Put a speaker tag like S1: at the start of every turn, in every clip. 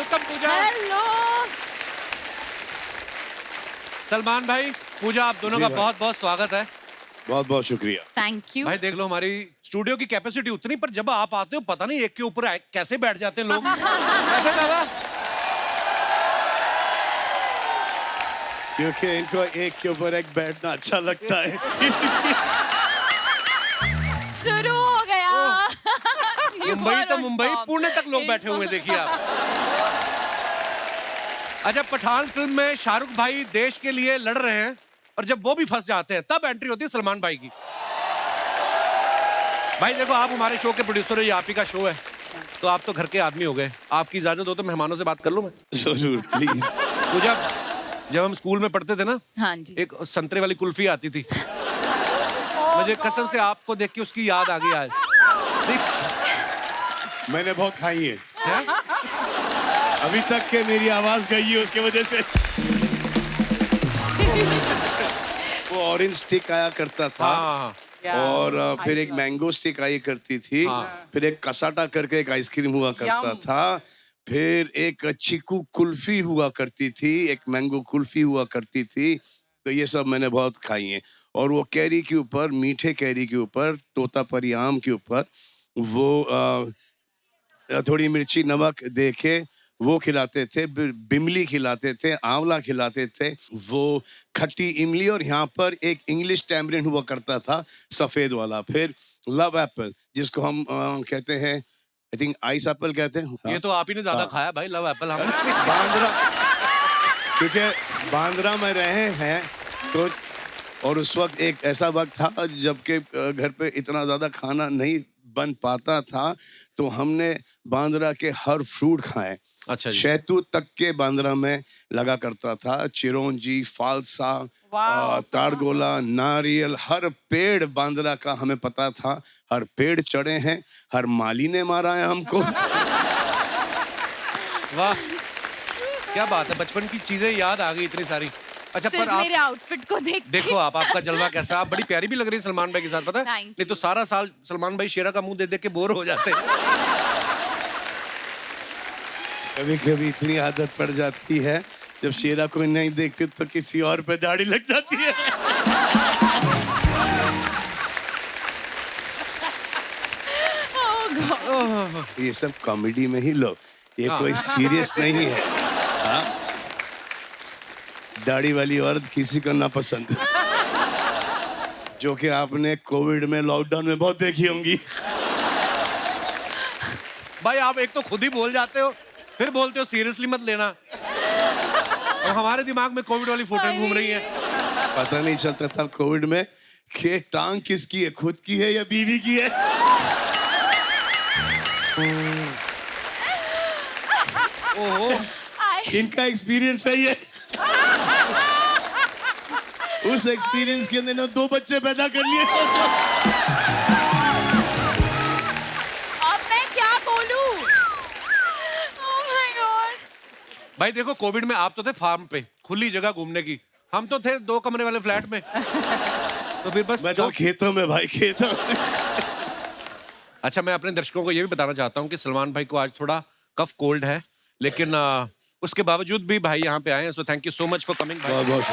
S1: Welcome पूजा।
S2: Hello
S1: Salman भाई, पूजा, आप दोनों का बहुत बहुत स्वागत है।
S3: बहुत बहुत शुक्रिया।
S2: Thank you.
S1: भाई देख लो, हमारी स्टूडियो की कैपेसिटी उतनी, पर जब आप आते हो पता नहीं एक के ऊपर कैसे बैठ जाते हैं लोग। कैसे दादा?
S3: क्योंकि इनको एक के ऊपर एक बैठना अच्छा लगता है।
S2: शुरू हो गया।
S1: मुंबई तो मुंबई, पुणे तक लोग बैठे हुए, देखिए आप। अच्छा, पठान फिल्म में शाहरुख भाई देश के लिए लड़ रहे हैं और जब वो भी फंस जाते हैं तब एंट्री होती है सलमान भाई की। भाई देखो, आप हमारे शो के प्रोड्यूसर हो, ये आप ही का शो है, तो आप तो घर के आदमी हो गए। आपकी इजाजत हो तो मेहमानों से बात कर लूं मैं?
S3: जरूर, प्लीज।
S1: पूजा, जब हम स्कूल में पढ़ते थे ना,
S2: हाँ जी।
S1: एक संतरे वाली कुल्फी आती थी। मुझे कसम से आपको देख के उसकी याद आ गई आज।
S3: मैंने बहुत खाई है।
S1: है?
S3: अभी तक के मेरी आवाज गई है उसके वजह से। वो ऑरेंज स्टिक आया करता था।
S1: हाँ।
S3: और फिर एक मैंगो स्टिक आई करती थी। फिर एक कसाटा करके एक आइसक्रीम हुआ करता था। फिर एक चीकू कुल्फी हुआ करती थी, एक मैंगो कुल्फी हुआ करती थी। तो ये सब मैंने बहुत खाई हैं। और वो कैरी के ऊपर, मीठे कैरी के ऊपर, तोतापरी आम के ऊपर वो थोड़ी मिर्ची नमक दे के वो खिलाते थे। बिमली खिलाते थे, आंवला खिलाते थे, वो खट्टी इमली, और यहाँ पर एक इंग्लिश टैमरिन हुआ करता था, सफेद वाला। फिर लव एप्पल, जिसको हम कहते हैं, आई थिंक आइस एप्पल कहते हैं।
S1: ये तो आप ही ने ज्यादा खाया भाई, लव एप्पल। हम
S3: बांद्रा, क्योंकि बांद्रा में रहे हैं तो, और उस वक्त एक ऐसा वक्त था जबकि घर पे इतना ज्यादा खाना नहीं बन पाता था, तो हमने बांद्रा के हर फ्रूट खाए।
S1: अच्छा जी।
S3: शहतूत तक के बांद्रा में लगा करता था। चिरौंजी, फालसा, तारगोला, नारियल, हर पेड़ बांद्रा का हमें पता था। हर पेड़ चढ़े हैं, हर माली ने मारा है हमको।
S1: वाह, क्या बात है, बचपन की चीजें याद आ गई इतनी सारी। अच्छा, पर आप
S2: मेरे आउटफिट को
S1: देखो, आपका जलवा कैसा, आप बड़ी प्यारी भी लग रही है सलमान भाई के साथ, पता है? नहीं तो सारा साल सलमान भाई शेरा का मुंह देख देख के बोर हो जाते हैं।
S3: कभी कभी इतनी आदत पड़ जाती है, जब शेरा कोई नहीं देखते तो किसी और पे दाढ़ी लग जाती है। ये सब कॉमेडी में ही लो, ये कोई सीरियस नहीं है। हाँ? दाढ़ी वाली औरत किसी को ना पसंद, जो कि आपने कोविड में, लॉकडाउन में बहुत देखी होंगी।
S1: भाई आप एक तो खुद ही बोल जाते हो, फिर बोलते हो सीरियसली मत लेना, और हमारे दिमाग में कोविड वाली फोटो घूम रही है।
S3: पता नहीं चलता था कोविड में कि टांग किसकी है, खुद की है या बीवी की है।
S1: ओहो,
S3: इनका एक्सपीरियंस है ये। उस एक्सपीरियंस के अंदर 2 बच्चे पैदा कर लिए। सोचो,
S2: अब मैं क्या बोलूं? Oh my God.
S1: भाई देखो, कोविड में आप तो थे फार्म पे, खुली जगह घूमने की, हम तो थे 2 कमरे वाले फ्लैट में। तो फिर बस
S3: मैं तो खेतों में भाई, खेतों में।
S1: अच्छा, मैं अपने दर्शकों को ये भी बताना चाहता हूँ कि सलमान भाई को आज थोड़ा कफ कोल्ड है, लेकिन उसके बावजूद भी भाई यहाँ पे आए हैं, so thank you so much for coming.
S3: बहुत बहुत।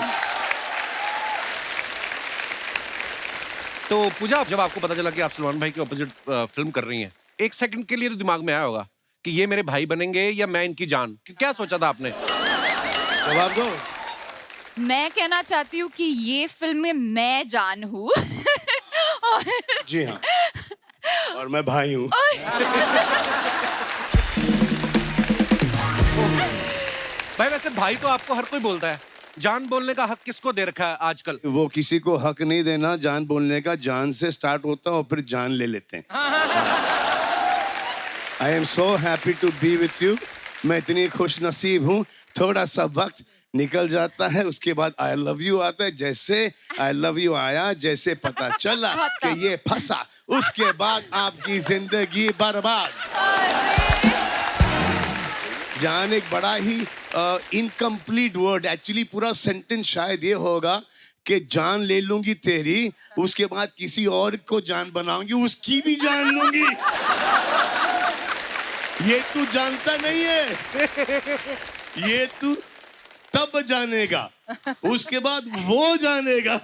S1: तो पूजा, जब आपको पता चला कि आप सलमान भाई के ऑपोजिट फिल्म कर रही हैं, एक सेकंड के लिए तो दिमाग में आया होगा कि ये मेरे भाई बनेंगे या मैं इनकी जान, क्या सोचा था आपने?
S3: जवाब दो।
S2: मैं कहना चाहती हूँ कि ये फिल्म में मैं जान हूँ।
S3: जी हाँ, और मैं भाई हूँ।
S1: भाई वैसे भाई तो आपको हर कोई बोलता है, जान बोलने का हक किसको दे रखा है आजकल?
S3: वो किसी को हक नहीं देना जान बोलने का, जान से स्टार्ट होता है और फिर जान ले लेते हैं। I am so happy to be with you. मैं इतनी खुश नसीब हूँ। थोड़ा सा वक्त निकल जाता है, उसके बाद आई लव यू आता है। जैसे आई लव यू आया, जैसे पता चला कि ये फंसा, उसके बाद आपकी जिंदगी बर्बाद। जान एक बड़ा ही इनकम्प्लीट वर्ड, एक्चुअली पूरा सेंटेंस शायद ये होगा कि जान ले लूंगी तेरी, उसके बाद किसी और को जान बनाऊंगी, उसकी भी जान लूंगी। ये तू जानता नहीं है, ये तू तब जानेगा, उसके बाद वो जानेगा।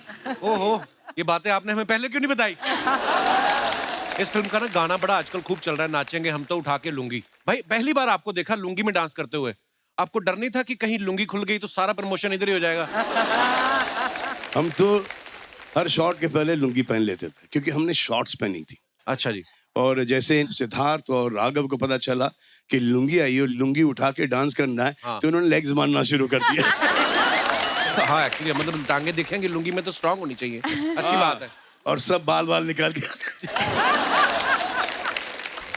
S1: ओहो, ये बातें आपने हमें पहले क्यों नहीं बताई? इस फिल्म का ना गाना बड़ा आजकल खूब चल रहा है, नाचेंगे हम तो उठा के लुंगी। भाई पहली बार आपको देखा लुंगी में डांस करते हुए, आपको डर नहीं था कि कहीं लुंगी खुल गई तो सारा प्रमोशन इधर ही हो जाएगा?
S3: हम तो हर शॉट के पहले लुंगी पहन लेते थे क्योंकि हमने शॉर्ट्स पहनी थी।
S1: अच्छा जी।
S3: और जैसे सिद्धार्थ और राघव को पता चला कि लुंगी आई और लुंगी उठा के डांस करना है,
S1: हाँ।
S3: तो उन्होंने लेग्स मारना शुरू कर दिया।
S1: हाँ एक्चुअली मतलब टांगे दिखेंगे लुंगी में तो स्ट्रांग होनी चाहिए, अच्छी बात है।
S3: और सब बाल बाल निकाल के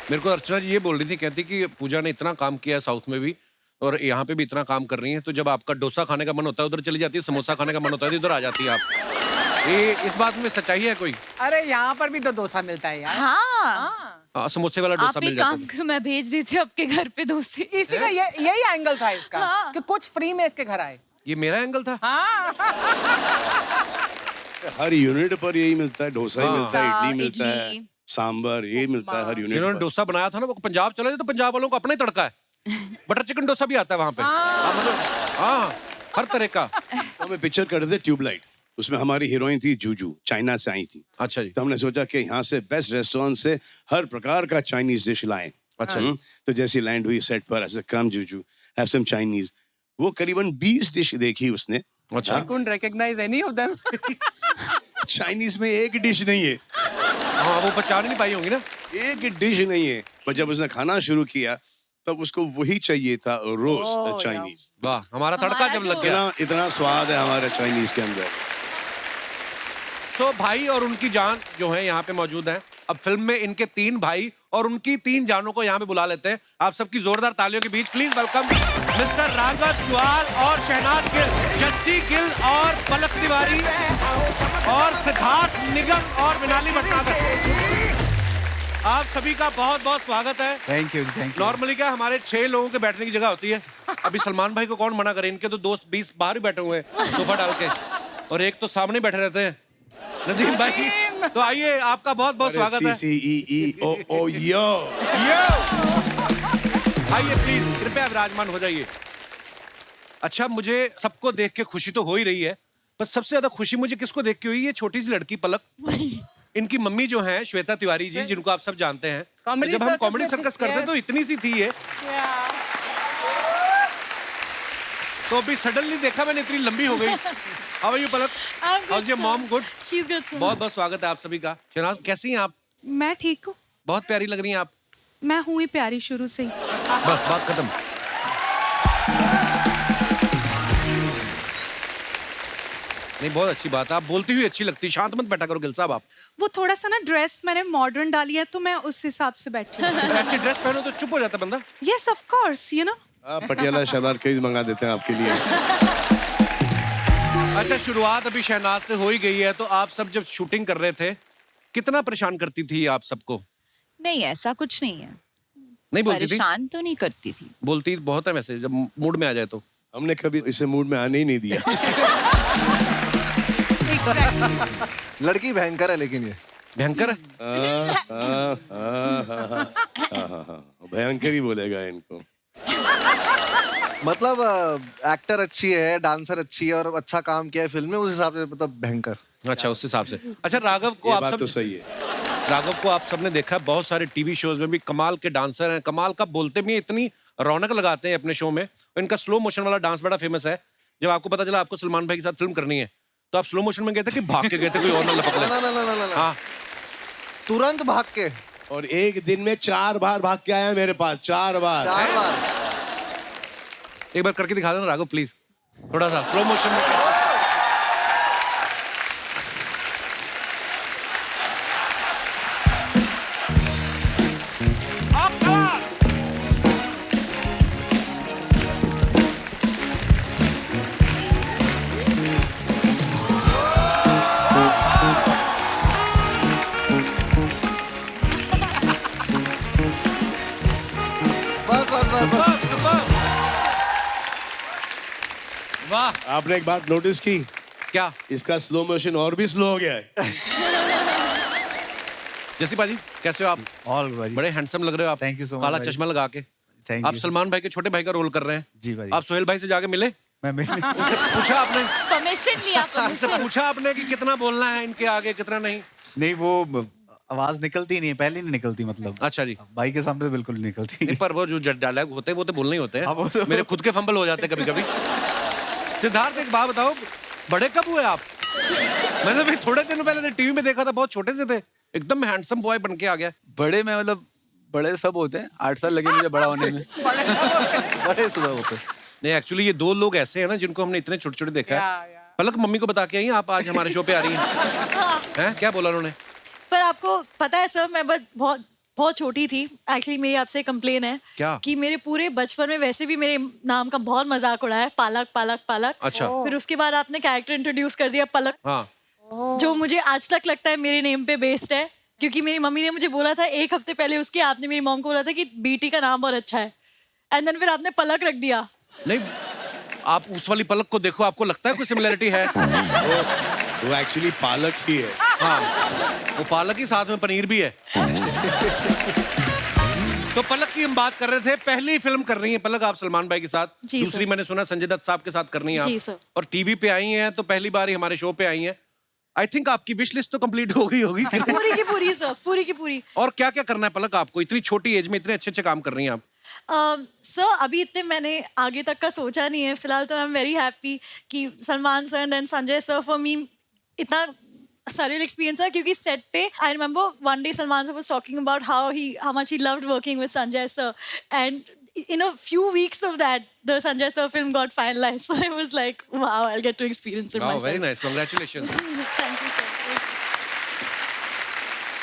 S1: मेरे को अर्चना जी ये बोल रही थी, कहती कि पूजा ने इतना काम किया है साउथ में भी और यहाँ पे भी इतना काम कर रही है, तो जब आपका डोसा खाने का मन होता है उधर चली जाती है, समोसा खाने का मन होता है तो इधर आ जाती है आप। ये इस बात में सच्चाई है कोई?
S4: अरे यहाँ पर भी तो डोसा मिलता है यार।
S2: हाँ,
S1: समोसे वाला डोसा
S2: आप
S1: मिल
S2: एक
S1: जाता
S2: काम
S1: है।
S2: करो, मैं भेज देती हूँ आपके घर पे डोसे।
S4: इसी का यही एंगल था इसका,
S2: हाँ।
S4: कि कुछ फ्री में इसके घर आए।
S1: ये मेरा एंगल था?
S4: हाँ।
S3: हर यूनिट पर यही मिलता है, डोसा ही
S1: हाँ।
S3: मिलता है, इडली मिलता है,
S2: इडली।
S3: सांबर ये मिलता है हर यूनिट
S1: जिन्होंने
S3: पर।
S1: डोसा बनाया था ना वो पंजाब चले तो पंजाब वालों को अपना ही तड़का है। बटर चिकन डोसा भी आता है वहाँ पे। हाँ, मतलब हाँ, हर तरह का।
S3: तो हमें पिक्चर कर रहे थे ट्यूबलाइट, उसमें हमारी हीरोइन थी जूजू, चाइना से आई थी।
S1: अच्छा जी।
S3: तो हमने सोचा कि यहाँ से बेस्ट रेस्टोरेंट से हर प्रकार का चाइनीज डिश लाएं।
S1: अच्छा।
S3: तो जैसी लैंड हुई सेट पर, ऐसे कम जूजू हैव सम चाइनीज, वो करीबन 20 डिश देखी उसने।
S1: अच्छा।
S4: I couldn't recognize any of them.
S3: Chinese में एक डिश नहीं है,
S1: हाँ वो पहचान नहीं पाई होंगी ना।
S3: एक डिश नहीं है। पर जब उसने खाना शुरू किया तब उसको वही चाहिए था, रोज चाइनीज।
S1: वाह, हमारा तड़का जब लग गया।
S3: इतना इतना स्वाद है हमारे चाइनीज के अंदर।
S1: सो भाई और उनकी जान जो है यहाँ पे मौजूद है। अब फिल्म में इनके 3 भाई और उनकी 3 जानों को यहाँ पे बुला लेते हैं। आप सबकी जोरदार तालियों के बीच please welcome mister Raghav Juyal और शहनाज गिल, जस्सी गिल और पलक तिवारी और सिद्धार्थ निगम और मिनाली भटनागर। आप सभी का बहुत बहुत स्वागत है।
S5: Thank you thank you.
S1: Normally क्या हमारे 6 लोगों के बैठने की जगह होती है, अभी सलमान भाई को कौन मना करे, इनके तो दोस्त 20 बाहर ही बैठे हुए हैं सोफा डाल के, और एक तो सामने बैठे रहते हैं नदीम भाई। तो आइए, आपका बहुत बहुत स्वागत है।
S3: CCEEO यो।
S1: आइए प्लीज, कृपया विराजमान हो जाइए। अच्छा, मुझे सबको देख के खुशी तो हो ही रही है, पर सबसे ज्यादा खुशी मुझे किसको देख के हुई, ये छोटी सी लड़की पलक। इनकी मम्मी जो है श्वेता तिवारी जी, जिनको आप सब जानते हैं।
S4: Comedy
S1: जब हम
S4: circus
S1: कॉमेडी
S4: में
S1: सर्कस
S4: थी,
S1: करते
S4: yes.
S1: तो इतनी सी थी ये, तो अभी सडनली देखा मैंने इतनी लंबी हो गई। How are you Palak? How's your mom? Good.
S6: She's good, sir.
S1: बहुत बहुत स्वागत है आप सभी का। शहनाज कैसी हैं आप?
S6: मैं ठीक हूँ।
S1: बहुत प्यारी लग रही हैं आप।
S6: मैं हूँ ही प्यारी शुरू से ही।
S1: बस बात खत्म। नहीं, बहुत अच्छी बात है, आप बोलती हुई अच्छी लगती। शांत मत बैठा करो गिल साहब आप।
S6: वो थोड़ा सा ना ड्रेस मैंने मॉडर्न डाली है तो मैं उस हिसाब से बैठी हूँ।
S1: ऐसी ड्रेस पहनो तो चुप हो जाता बंदा।
S6: Yes of course, you know.
S3: Patiala salwar कई मंगा देते हैं आपके लिए।
S1: अच्छा, शुरुआत अभी शहनाज से हो ही गई है, तो आप सब जब शूटिंग कर रहे थे कितना परेशान करती थी आप सबको?
S2: नहीं, ऐसा कुछ नहीं है।
S1: नहीं बोलती थी?
S2: परेशान तो नहीं करती थी।
S1: बोलती बहुत है वैसे, जब मूड में आ जाए तो।
S3: हमने कभी इसे मूड में आने ही नहीं दिया।
S5: लड़की भयंकर है लेकिन ये
S1: भयंकर है।
S3: भयंकर ही बोलेगा इनको।
S5: मतलब एक्टर अच्छी है, डांसर अच्छी है और अच्छा काम किया है फिल्म में, उस हिसाब से मतलब भयंकर।
S1: अच्छा, उस हिसाब से। अच्छा, राघव को
S3: ये
S1: आप
S3: बात
S1: सब
S3: तो सही है।
S1: राघव को आप सबने देखा है, बहुत सारे टीवी शोज में भी कमाल के डांसर हैं, कमाल का बोलते भी हैं, इतनी रौनक लगाते हैं अपने शो में। इनका स्लो मोशन वाला डांस बड़ा फेमस है। जब आपको पता चला आपको सलमान भाई के साथ फिल्म करनी है, तो आप स्लो मोशन में गए थे कि भाग के गए थे, कोई और ना लपक ले?
S5: ना।
S1: हाँ,
S5: तुरंत भाग के।
S3: और एक दिन में 4 बार भाग के आया मेरे पास, 4 बार।
S5: 4 बार।
S1: एक बार करके दिखा देना राघव प्लीज, थोड़ा सा स्लो मोशन में।
S5: बस।
S1: वाह,
S3: आपने एक बात नोटिस की,
S1: क्या?
S3: इसका स्लो मोशन और भी स्लो हो गया है।
S1: जैसी भाजी कैसे हो आप?
S5: ऑल भाई
S1: बड़े हैंडसम लग रहे हो आप।
S5: Thank you so much,
S1: काला
S5: भाई।
S1: चश्मा लगा के।
S5: थैंक
S1: आप
S5: यू
S1: सलमान भाई के छोटे भाई का रोल कर रहे हैं।
S5: जी भाई।
S1: आप सोहेल भाई से जाके मिले?
S5: मैं
S1: उनसे पूछा आपने?
S2: परमिशन लिया
S1: उनसे
S2: permission।
S1: पूछा आपने कि कितना बोलना है इनके आगे कितना नहीं?
S5: नहीं, वो आवाज निकलती नहीं है, पहले नहीं निकलती, मतलब
S1: अच्छा जी।
S5: भाई के सामने तो बिल्कुल नहीं निकलती।
S1: नहीं, पर वो जो डायलॉग होते हैं वो तो बोलने ही होते
S5: हाँ, वो
S1: हैं।
S5: तो-
S1: मेरे खुद के फंबल हो जाते हैं कभी कभी। सिद्धार्थ एक बात बताओ, बड़े कब हुए आप? मैंने भी थोड़े दिन पहले टीवी में देखा था, बहुत छोटे से थे, एकदम हैंडसम बॉय बन के आ गया।
S7: बड़े में मतलब बड़े सब होते हैं, 8 साल लगे मुझे बड़ा होने में।
S5: बड़े सुधा होते।
S1: नहीं, एक्चुअली ये दो लोग ऐसे हैं ना जिनको हमने इतने छोटे छोटे देखा है। पलक मम्मी को बता के आई आप आज हमारे शो पे आ रही हैं? हैं? क्या बोला उन्होंने?
S8: पर आपको पता है सर, मैं बहुत बहुत छोटी थी। एक्चुअली मेरी आपसे कंप्लेन है
S1: क्या?
S8: कि मेरे पूरे बचपन में वैसे भी मेरे नाम का बहुत मजाक उड़ाया, पालक पालक पालक।
S1: अच्छा।
S8: फिर उसके बाद आपने कैरेक्टर इंट्रोड्यूस कर दिया पलक,
S1: हाँ।
S8: जो मुझे आज तक लगता है मेरे नेम पे बेस्ड है, क्योंकि मेरी मम्मी ने मुझे बोला था 1 हफ्ते पहले उसके, आपने मेरी मॉम को बोला था कि बेटी का नाम बहुत अच्छा है, एंड देन फिर आपने पलक रख दिया।
S1: नहीं, आप उस वाली पलक को देखो, आपको लगता है कोई सिमिलरिटी है?
S3: वो एक्चुअली पालक ही है।
S1: हाँ, वो पालक ही साथ में पनीर भी है। तो पलक की हम बात कर रहे थे, पहली फिल्म कर रही है पलक आप सलमान भाई के साथ।
S8: जी
S1: दूसरी
S8: सर।
S1: मैंने सुना संजय दत्त साहब के साथ करनी है
S8: जी
S1: आप।
S8: सर।
S1: और टीवी पे आई हैं तो पहली बार ही हमारे शो पे आई हैं। आई थिंक आपकी विश लिस्ट तो कंप्लीट हो गई होगी।
S8: पूरी की पूरी सर, पूरी की पूरी।
S1: और क्या क्या करना है पलक आपको? इतनी छोटी एज में इतने अच्छे अच्छे काम कर रही हैं आप।
S8: सर अभी इतने मैंने आगे तक का सोचा नहीं है फिलहाल, तो आई एम वेरी हैप्पी कि Salman sir and then Sanjay sir, for me इतना surreal experience है, क्योंकि सेट पे I remember one day Salman sir was talking about how much he loved working with Sanjay sir, and in a few weeks of that the Sanjay sir film got finalized, so I was like wow, I'll get to experience it myself.
S1: Very nice, congratulations.
S8: Thank you sir.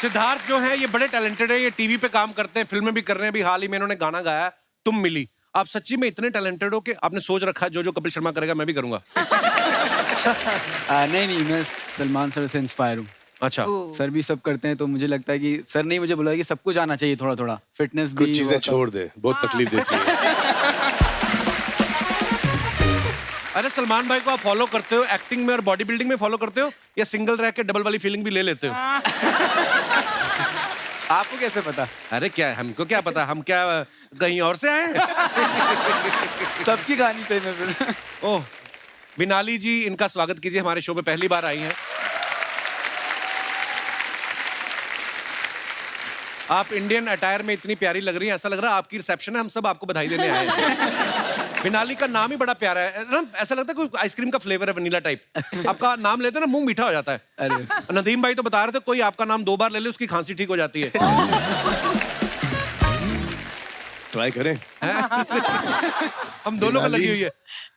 S1: Siddharth जो है ये बड़े talented है, ये TV पे काम करते हैं, फिल्में भी कर रहे हैं। अभी हाल ही में इन्होंने गाना गाया तुम मिली। आप सच्ची में इतने टैलेंटेड हो कि आपने सोच रखा है जो कपिल शर्मा करेगा मैं भी करूंगा?
S7: नहीं, मैं सलमान सर से इंस्पायर हूँ।
S1: अच्छा।
S7: सर भी सब करते हैं तो मुझे लगता है कि सर ने मुझे बोला कि सब कुछ आना चाहिए, थोड़ा थोड़ा फिटनेस भी।
S3: कुछ चीजें छोड़ दे, बहुत तकलीफ देती है।
S1: अरे सलमान भाई को आप फॉलो करते हो एक्टिंग में और बॉडी बिल्डिंग में फॉलो करते हो, या सिंगल रह के डबल वाली फीलिंग भी ले लेते हो?
S7: आपको कैसे पता?
S1: अरे क्या हमको क्या पता, हम क्या कहीं और से आए हैं?
S7: सबकी कहानी सही में फिर।
S1: ओह, विनाली जी, इनका स्वागत कीजिए, हमारे शो में पहली बार आई हैं। आप इंडियन अटायर में इतनी प्यारी लग रही हैं, ऐसा लग रहा है आपकी रिसेप्शन है, हम सब आपको बधाई देने आए हैं। विनाली का नाम ही बड़ा प्यारा है ना, ऐसा लगता है कोई आइसक्रीम का फ्लेवर है, वनीला टाइप। आपका नाम लेते हैं ना मुंह मीठा हो जाता है।
S7: अरे
S1: नदीम भाई तो बता रहे थे कोई आपका नाम 2 बार ले ले उसकी खांसी ठीक हो जाती है।
S3: ट्राई करें।
S1: हम दोनों को लगी हुई है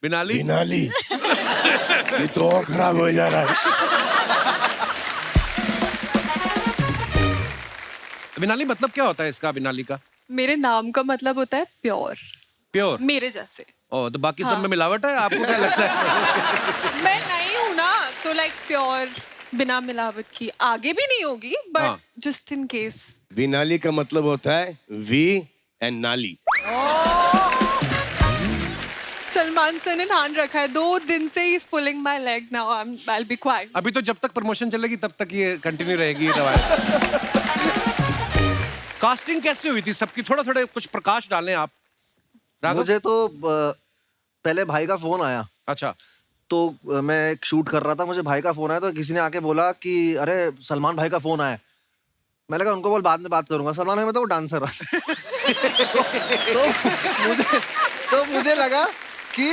S1: विनाली।
S3: विनाली ये तो और खराब हो जा रहा है।
S1: विनाली मतलब क्या होता है इसका, विनाली का?
S6: मेरे नाम का मतलब होता है प्योर,
S1: प्योर।
S6: मेरे जैसे।
S1: ओ, तो बाकी सब में मिलावट है, आपको क्या लगता है?
S6: मैं नहीं हूँ ना, तो लाइक प्योर बिना मिलावट की आगे भी नहीं होगी,
S1: हाँ।
S6: But just in case.
S3: Vinali का मतलब होता है वी एंड नाली।
S6: सलमान सर ने ध्यान रखा है, 2 दिन से ही pulling my leg, now I will be quiet.
S1: अभी तो जब तक प्रमोशन चलेगी तब तक ये कंटिन्यू रहेगी ये रवायत। कास्टिंग कैसे हुई थी सबकी? थोड़ा थोड़ा कुछ प्रकाश डालें आप। राघव?
S5: मुझे तो पहले भाई का फोन आया,
S1: अच्छा।
S5: तो मैं एक शूट कर रहा था, मुझे भाई का फोन आया, तो किसी ने आके बोला कि अरे सलमान भाई का फोन आया। मैं लगा उनको बोल बाद में बात करूंगा, सलमान भाई मतलब वो डांसर तो मुझे लगा कि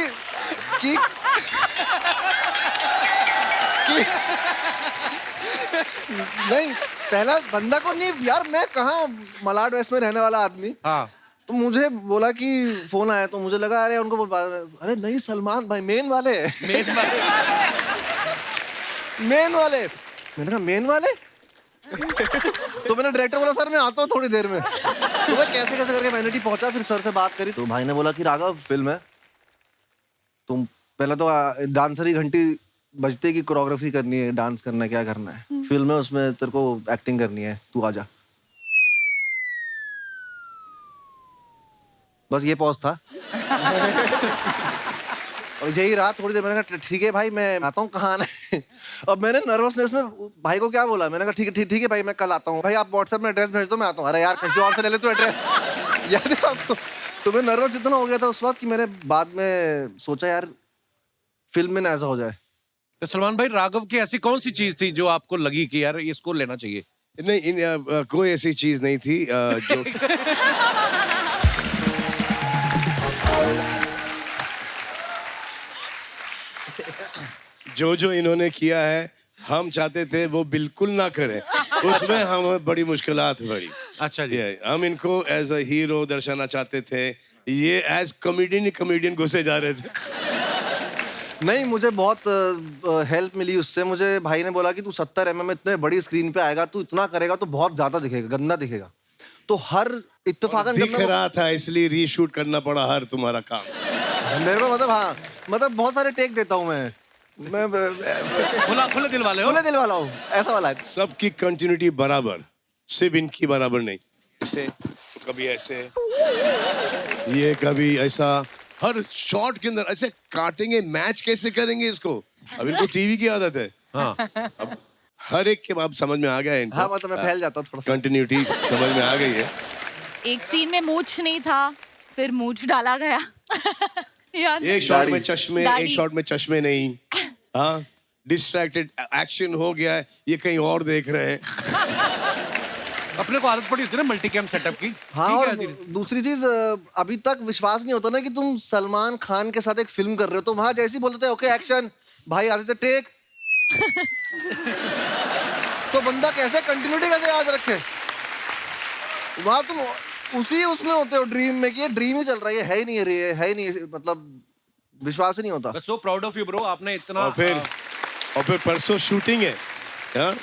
S5: नहीं, पहला बंदा को नहीं यार, मैं कहाँ मलाड वेस्ट में रहने वाला आदमी।
S1: हाँ।
S5: तो मुझे बोला कि फोन आया, तो मुझे लगा अरे उनको अरे नहीं सलमान भाई मेन वाले मेन वाले। मैंने कहा मेन वाले? तो मैंने डायरेक्टर बोला सर मैं आता हूँ थोड़ी देर में। तो मैं कैसे कैसे करके वैनिटी पहुंचा, फिर सर से बात करी, तो भाई ने बोला कि राघव फिल्म है, तुम पहले तो डांसर ही घंटी बजते की कोरियोग्राफी करनी है, डांस करना है, क्या करना है, फिल्म है उसमें तेरे को एक्टिंग करनी है, तू आजा। बस ये पॉज था। और यही रहा थोड़ी देर, मैंने कहा ठीक है भाई मैं आता हूँ, कहाँ आना है? और मैंने नर्वसनेस में भाई को क्या बोला, मैंने कहा ठीक है भाई मैं कल आता हूँ, भाई आप व्हाट्सएप में एड्रेस भेज दो मैं आता हूँ। अरे यार किसी और से ले ले तू एड्रेस, याद है आपको? तो मैं नर्वस इतना हो गया था उस वक्त कि मैंने बाद में सोचा यार फिल्म में ना ऐसा हो जाए।
S1: तो सलमान भाई, राघव की ऐसी कौन सी चीज थी जो आपको लगी कि यार इसको लेना चाहिए?
S3: नहीं, कोई ऐसी चीज नहीं थी जो जो इन्होंने किया है हम चाहते थे वो बिल्कुल ना करें, उसमें हमें बड़ी मुश्किलात पड़ी।
S1: अच्छा जी।
S3: हम इनको एज अ हीरो दर्शाना चाहते थे, ये एज कॉमेडियन घुसे जा रहे थे।
S5: नहीं, मुझे बहुत हेल्प मिली उससे। मुझे भाई ने बोला कि तू 70 mm इतने बड़ी स्क्रीन पे आएगा, तू इतना करेगा तो बहुत ज्यादा दिखेगा, गंदा दिखेगा। तो हर इत्तेफाकन
S3: दिख रहा था इसलिए रीशूट करना पड़ा हर तुम्हारा काम।
S5: मेरे को मतलब हाँ, मतलब बहुत सारे टेक देता हूँ मैं
S1: खुले दिल वाले हो?
S5: खुले दिल वाला हूँ, ऐसा वाला है।
S3: सबकी कंटिन्यूटी बराबर, सिर्फ इनकी बराबर नहीं। ऐसे कभी ऐसे, ये कभी ऐसा, हर शॉट के अंदर ऐसे काटेंगे। मैच कैसे करेंगे इसको? अब इनको टीवी की आदत है।
S1: हाँ।
S3: अब हर एक के बाद समझ में आ गया है इनको।
S5: हाँ मतलब मैं फैल जाता हूँ थोड़ा सा।
S3: कंटिन्यूटी समझ में आ गई है।
S2: एक सीन में मूछ नहीं था, फिर मूछ डाला गया। याद है?
S3: एक शॉट में चश्मे,
S2: दाढ़ी।
S3: एक शॉट में चश्मे नहीं। हाँ, डिस्ट्रैक्टेड एक्शन हो गया है, ये कहीं और देख रहे हैं।
S1: अपने को आदत पड़ी होती है ना मल्टी कैम सेटअप की।
S5: हाँ,
S1: ठीक
S5: और
S1: है, धीरे-
S5: दूसरी चीज अभी तक विश्वास नहीं होता ना कि तुम सलमान खान के साथ एक फिल्म कर रहे हो, तो वहां जैसे ही बोलते थे ओके एक्शन, भाई आते थे टेक। तो बंदा कैसे कंटिन्यूटी कैसे याद रखे? वहां तुम उसी उसमें होते हो ड्रीम में कि ये ड्रीम ही चल रहा है, ये है ही नहीं, ये है ही नहीं, मतलब विश्वास ही नहीं होता।
S1: So proud of you bro, आपने इतना।
S3: और फिर परसों शूटिंग है। हाँ?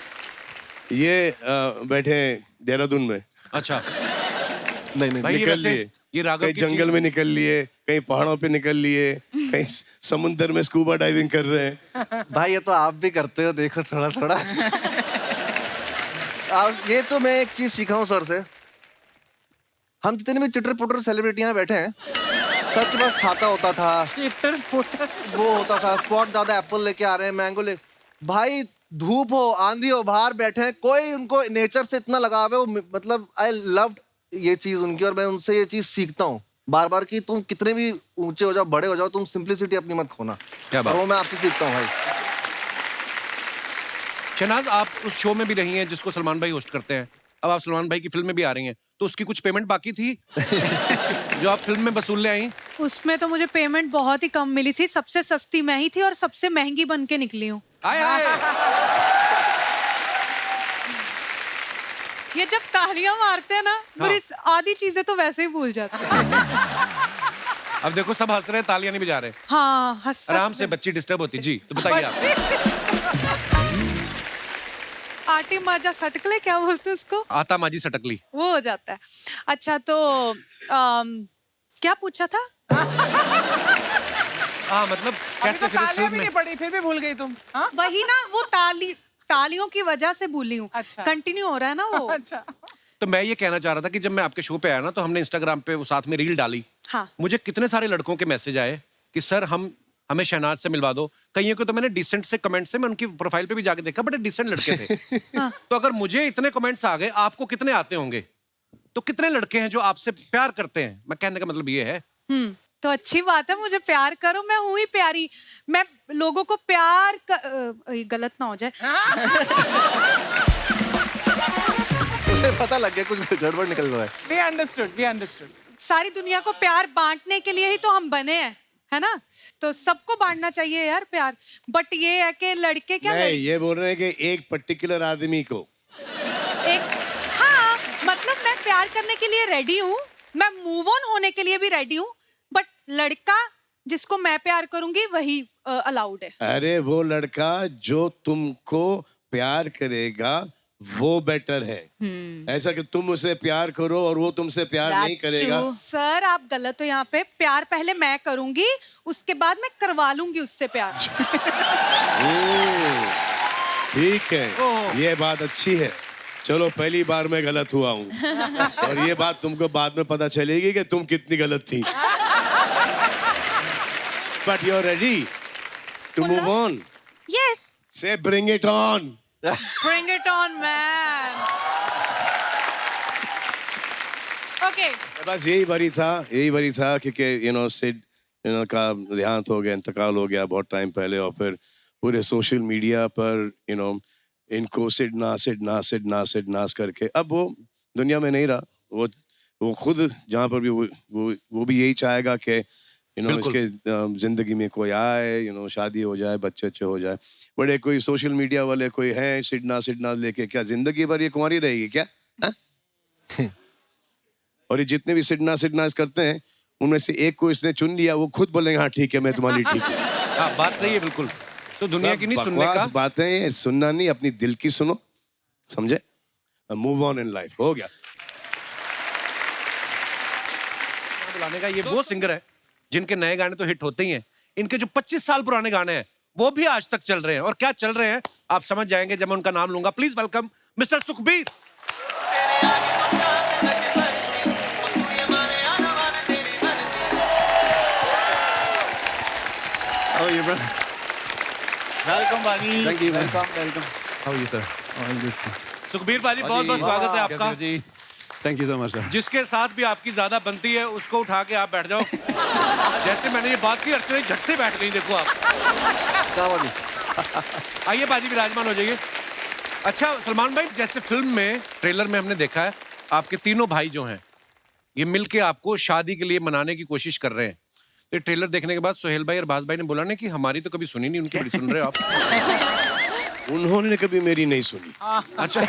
S3: ये बैठे देहरादून में।
S1: अच्छा
S5: नहीं
S1: भाई, ये
S3: निकल
S1: वैसे
S3: लिए,
S1: ये राघव
S3: कहीं
S1: की
S3: जंगल
S1: चीज-
S3: में निकल लिए, कहीं पहाड़ों पे निकल लिए, कहीं समुद्र में स्कूबा डाइविंग कर रहे हैं।
S5: भाई ये तो आप भी करते हो, देखो थोड़ा थोड़ा। अब ये तो मैं एक चीज सीखा हूँ सर से। हम जितने भी चिटर पुटर सेलिब्रिटी यहाँ बैठे हैं, सबके पास छाता होता था, वो होता था, स्पॉट ज्यादा एप्पल लेके आ रहे हैं, मैंगो ले, भाई धूप हो आंधी हो बाहर बैठे हैं, कोई उनको नेचर से इतना लगाव है। वो मतलब आई लव्ड ये चीज उनकी, और मैं उनसे ये चीज सीखता हूँ बार बार कि तुम कितने भी ऊंचे हो जाओ, बड़े हो जाओ, तुम सिंपलिसिटी अपनी मत खोना।
S1: क्या बात।
S5: और वो मैं आपसे सीखता हूँ भाई।
S1: शहनाज, आप उस शो में भी रही हैं जिसको सलमान भाई होस्ट करते हैं, अब आप सलमान भाई की फिल्म में भी आ रही हैं, तो उसकी कुछ पेमेंट बाकी थी जो आप फिल्म में वसूल ले आई?
S6: उसमें तो मुझे पेमेंट बहुत ही कम मिली थी। सबसे सस्ती मैं ही थी और सबसे महंगी बन के निकली हूँ।
S1: आए आए।
S6: ये जब तालियां मारते हैं ना, मेरी आधी चीजें तो वैसे ही भूल जाती हैं।
S1: अब देखो सब हंस रहे हैं, तालियां नहीं बजा रहे।
S6: हाँ, हंस
S1: आराम से, बच्ची डिस्टर्ब होती। जी तो बताइए आप।
S6: आटी माजा सटकले क्या बोलते हैं उसको?
S1: आता माजी सटकली।
S6: वो हो जाता है। अच्छा तो क्या पूछा था?
S1: हाँ मतलब
S4: अभी
S1: कैसे
S4: तो
S1: फिर इस
S4: तालियां
S1: फिल्म
S4: भी
S1: में?
S4: नहीं पड़ी, फिर भी भूल गई तुम। हाँ?
S6: वही ना, वो तालियों की वजह से भूली हूँ।
S4: अच्छा।
S6: कंटिन्यू हो रहा है ना वो।
S4: अच्छा।
S1: तो मैं ये कहना चाह रहा था कि जब मैं आपके शो पे आया ना, तो हमने इंस्टाग्राम पे वो साथ में रील डाली।
S6: हाँ।
S1: मुझे कितने सारे लड़कों के मैसेज आए कि सर हमें शहनाज से मिलवा दो। कईयों को तो मैंने डिसेंट से कमेंट्स से, मैं उनकी प्रोफाइल पे भी जाके देखा, बड़े डिसेंट लड़के थे। तो अगर मुझे इतने कमेंट्स आ गए, आपको कितने आते होंगे? तो कितने लड़के हैं जो आपसे प्यार करते हैं? मैं कहने का मतलब ये है।
S6: तो अच्छी बात है, मुझे प्यार करो, मैं हूँ ही प्यारी। मैं लोगों को प्यार गलत ना हो जाए।
S5: उसे पता लग गया कुछ गड़बड़ निकल रहा है।
S4: We understood.
S6: सारी दुनिया को प्यार बांटने के लिए ही तो हम बने हैं, है ना? तो सबको बांटना चाहिए यार प्यार। बट ये है कि लड़के क्या
S3: नहीं, ये बोल रहे हैं कि एक पर्टिकुलर आदमी को।
S6: हाँ, मतलब मैं प्यार करने के लिए रेडी हूँ, मैं मूव ऑन होने के लिए भी रेडी हूँ, बट लड़का जिसको मैं प्यार करूंगी वही अलाउड है।
S3: अरे वो लड़का जो तुमको प्यार करेगा वो बेटर है। ऐसा कि तुम उसे प्यार करो और वो तुमसे प्यार नहीं करेगा।
S6: सर आप गलत हो यहाँ पे। प्यार पहले मैं करूंगी, उसके बाद मैं करवा लूंगी उससे प्यार।
S3: ठीक है, ये बात अच्छी है। चलो पहली बार मैं गलत हुआ हूँ और ये बात तुमको बाद में पता चलेगी कि तुम कितनी गलत थी। But you're ready to move on.
S6: Yes.
S3: Say, bring it on.
S6: Bring it on, man. Okay.
S3: बस यही वरी था क्योंकि सिड का देहांत हो गया, इंतकाल हो गया बहुत टाइम पहले, और फिर पूरे सोशल मीडिया पर इनको सिड नास करके अब वो दुनिया में नहीं रहा। वो खुद जहाँ पर भी वो भी यही चाहेगा कि इसके जिंदगी में कोई आए, शादी हो जाए, बच्चे अच्छे हो जाए। बड़े कोई सोशल मीडिया वाले कोई हैं सिड नास लेके, क्या जिंदगी भर ये कुंवारी रहेगी क्या? और ये जितने भी सिड नास करते हैं उनमें से एक को इसने चुन लिया, वो खुद बोलेंगे हाँ ठीक है, मैं तुम्हारी ठीक है।
S1: हाँ, बात सही है बिल्कुल। तो दुनिया की नहीं सुनने का,
S3: बातें हैं सुनना नहीं, अपनी दिल की सुनो, समझे? मूव ऑन इन लाइफ, हो गया।
S1: बुलाने का ये वो सिंगर है जिनके नए गाने तो हिट होते ही हैं, इनके जो 25 साल पुराने गाने हैं वो भी आज तक चल रहे हैं, और क्या चल रहे हैं आप समझ जाएंगे जब मैं उनका नाम लूंगा। Please welcome mister Sukhbir.
S7: How are you, brother?
S9: Welcome भाजी।
S7: Thank you, welcome.
S1: How are you, sir?
S7: All good, sir.
S1: Sukhbir भाजी बहुत बहुत स्वागत है आपका।
S7: जी, thank you so much, sir.
S1: जिसके साथ भी आपकी ज्यादा बनती है उसको उठा के आप बैठ जाओ। जैसे मैंने ये बात की, अर्चना झट से बैठ गई, देखो आप। आइए बाजी विराजमान हो जाइए। अच्छा सलमान भाई, जैसे फिल्म में ट्रेलर में हमने देखा है आपके तीनों भाई जो हैं ये मिलके आपको शादी के लिए मनाने की कोशिश कर रहे हैं। ये ट्रेलर देखने के बाद सोहेल भाई और बाज भाई ने बोला ना कि हमारी तो कभी सुनी नहीं, उनकी बड़ी सुन रहे हो आप।
S3: उन्होंने कभी मेरी नहीं सुनी।
S1: अच्छा।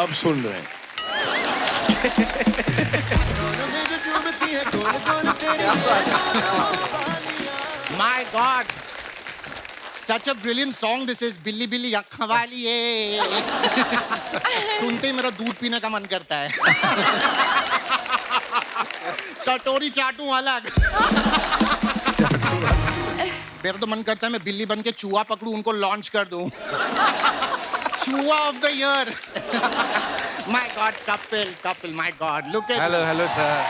S3: अब सुन रहे हैं।
S9: My God, such a brilliant song this is. बिल्ली बिल्ली अखा वाली है। सुनते ही मेरा दूध पीने का मन करता है। कटोरी चाटूं अलग। मेरा तो मन करता है मैं बिल्ली बन के चूहा पकड़ूं, उनको लॉन्च कर दूं। चूहा of the year. My God, Kapil, my God, look at.
S1: Hello sir.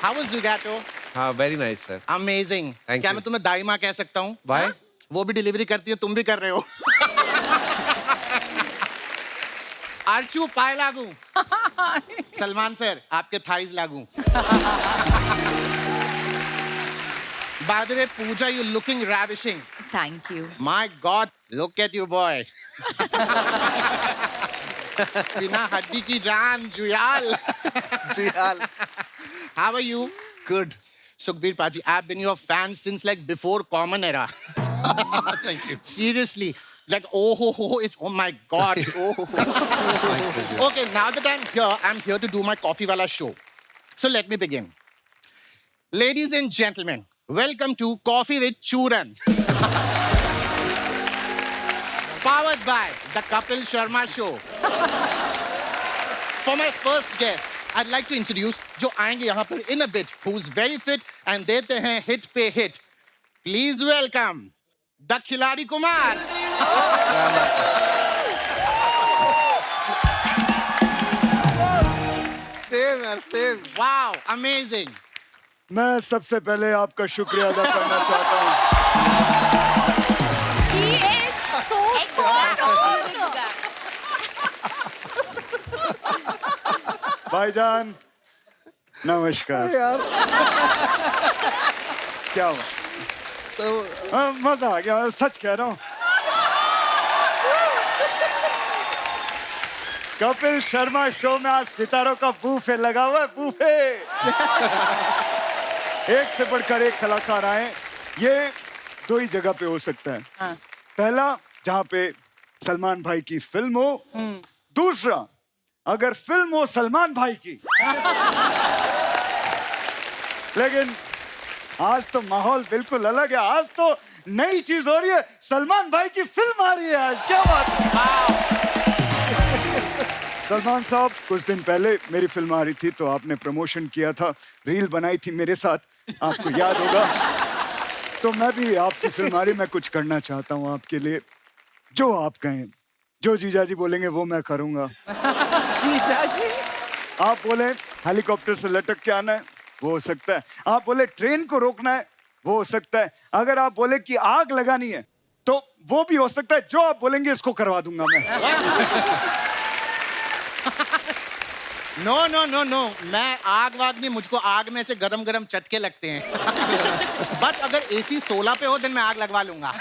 S9: How was Zugato?
S1: हाँ, very nice sir.
S9: Amazing.
S1: Thank
S9: क्या
S1: you.
S9: मैं तुम्हें दाई माँ कह सकता हूँ?
S1: Why?
S9: वो भी डिलीवरी करती है, तुम भी कर रहे हो। आर्चू पाए लागू। सलमान सर आपके थाइज लागू। By the way, Pooja, you're looking ravishing.
S2: Thank you.
S9: My God, look at you, boy. बिना हड्डी की जान, Juyal. How are you?
S5: Good.
S9: Sukhbir Paji, I've been your fan since like before Common Era.
S1: Thank you.
S9: Seriously, like oh my God. Okay, now that I'm here to do my Coffee Wala show. So let me begin. Ladies and gentlemen, welcome to Coffee with Churan. Powered by the Kapil Sharma Show. For my first guest, I'd like to introduce जो आएंगे यहाँ पर in a bit, who's very fit and देते हैं hit पे hit. Please welcome the खिलाड़ी Kumar.
S5: Same.
S9: Wow, amazing.
S10: मैं सबसे पहले आपका शुक्रिया अदा करना चाहता हूँ।
S2: He is so spot on.
S10: भाईजान नमस्कार। क्या हुआ? मजा आ गया, सच कह रहा हूँ। कपिल शर्मा शो में आज सितारों का बूफे लगा हुआ है, बूफे। एक से बढ़कर एक कलाकार आए। ये दो ही जगह पे हो सकता है। पहला, जहाँ पे सलमान भाई की फिल्म हो। दूसरा, अगर फिल्म हो सलमान भाई की। लेकिन आज तो माहौल बिल्कुल अलग है। आज तो नई चीज हो रही है, सलमान भाई की फिल्म आ रही है आज। क्या बात है। सलमान साहब, कुछ दिन पहले मेरी फिल्म आ रही थी तो आपने प्रमोशन किया था, रील बनाई थी मेरे साथ, आपको याद होगा। तो मैं भी आपकी फिल्म आ रही, मैं कुछ करना चाहता हूँ आपके लिए। जो आप कहें, जो जीजा जी बोलेंगे वो मैं करूँगा।
S4: जीजा जी
S10: आप बोले हेलीकॉप्टर से लटक के आना है, वो हो सकता है। आप बोले ट्रेन को रोकना है, वो हो सकता है। अगर आप बोले कि आग लगानी है तो वो भी हो सकता है। जो आप बोलेंगे इसको करवा दूंगा मैं।
S9: नो नो नो नो, मैं आग वाग नहीं, मुझको आग में से गरम गरम चटके लगते हैं। बट अगर AC 16 पे हो दिन मैं आग लगवा लूंगा।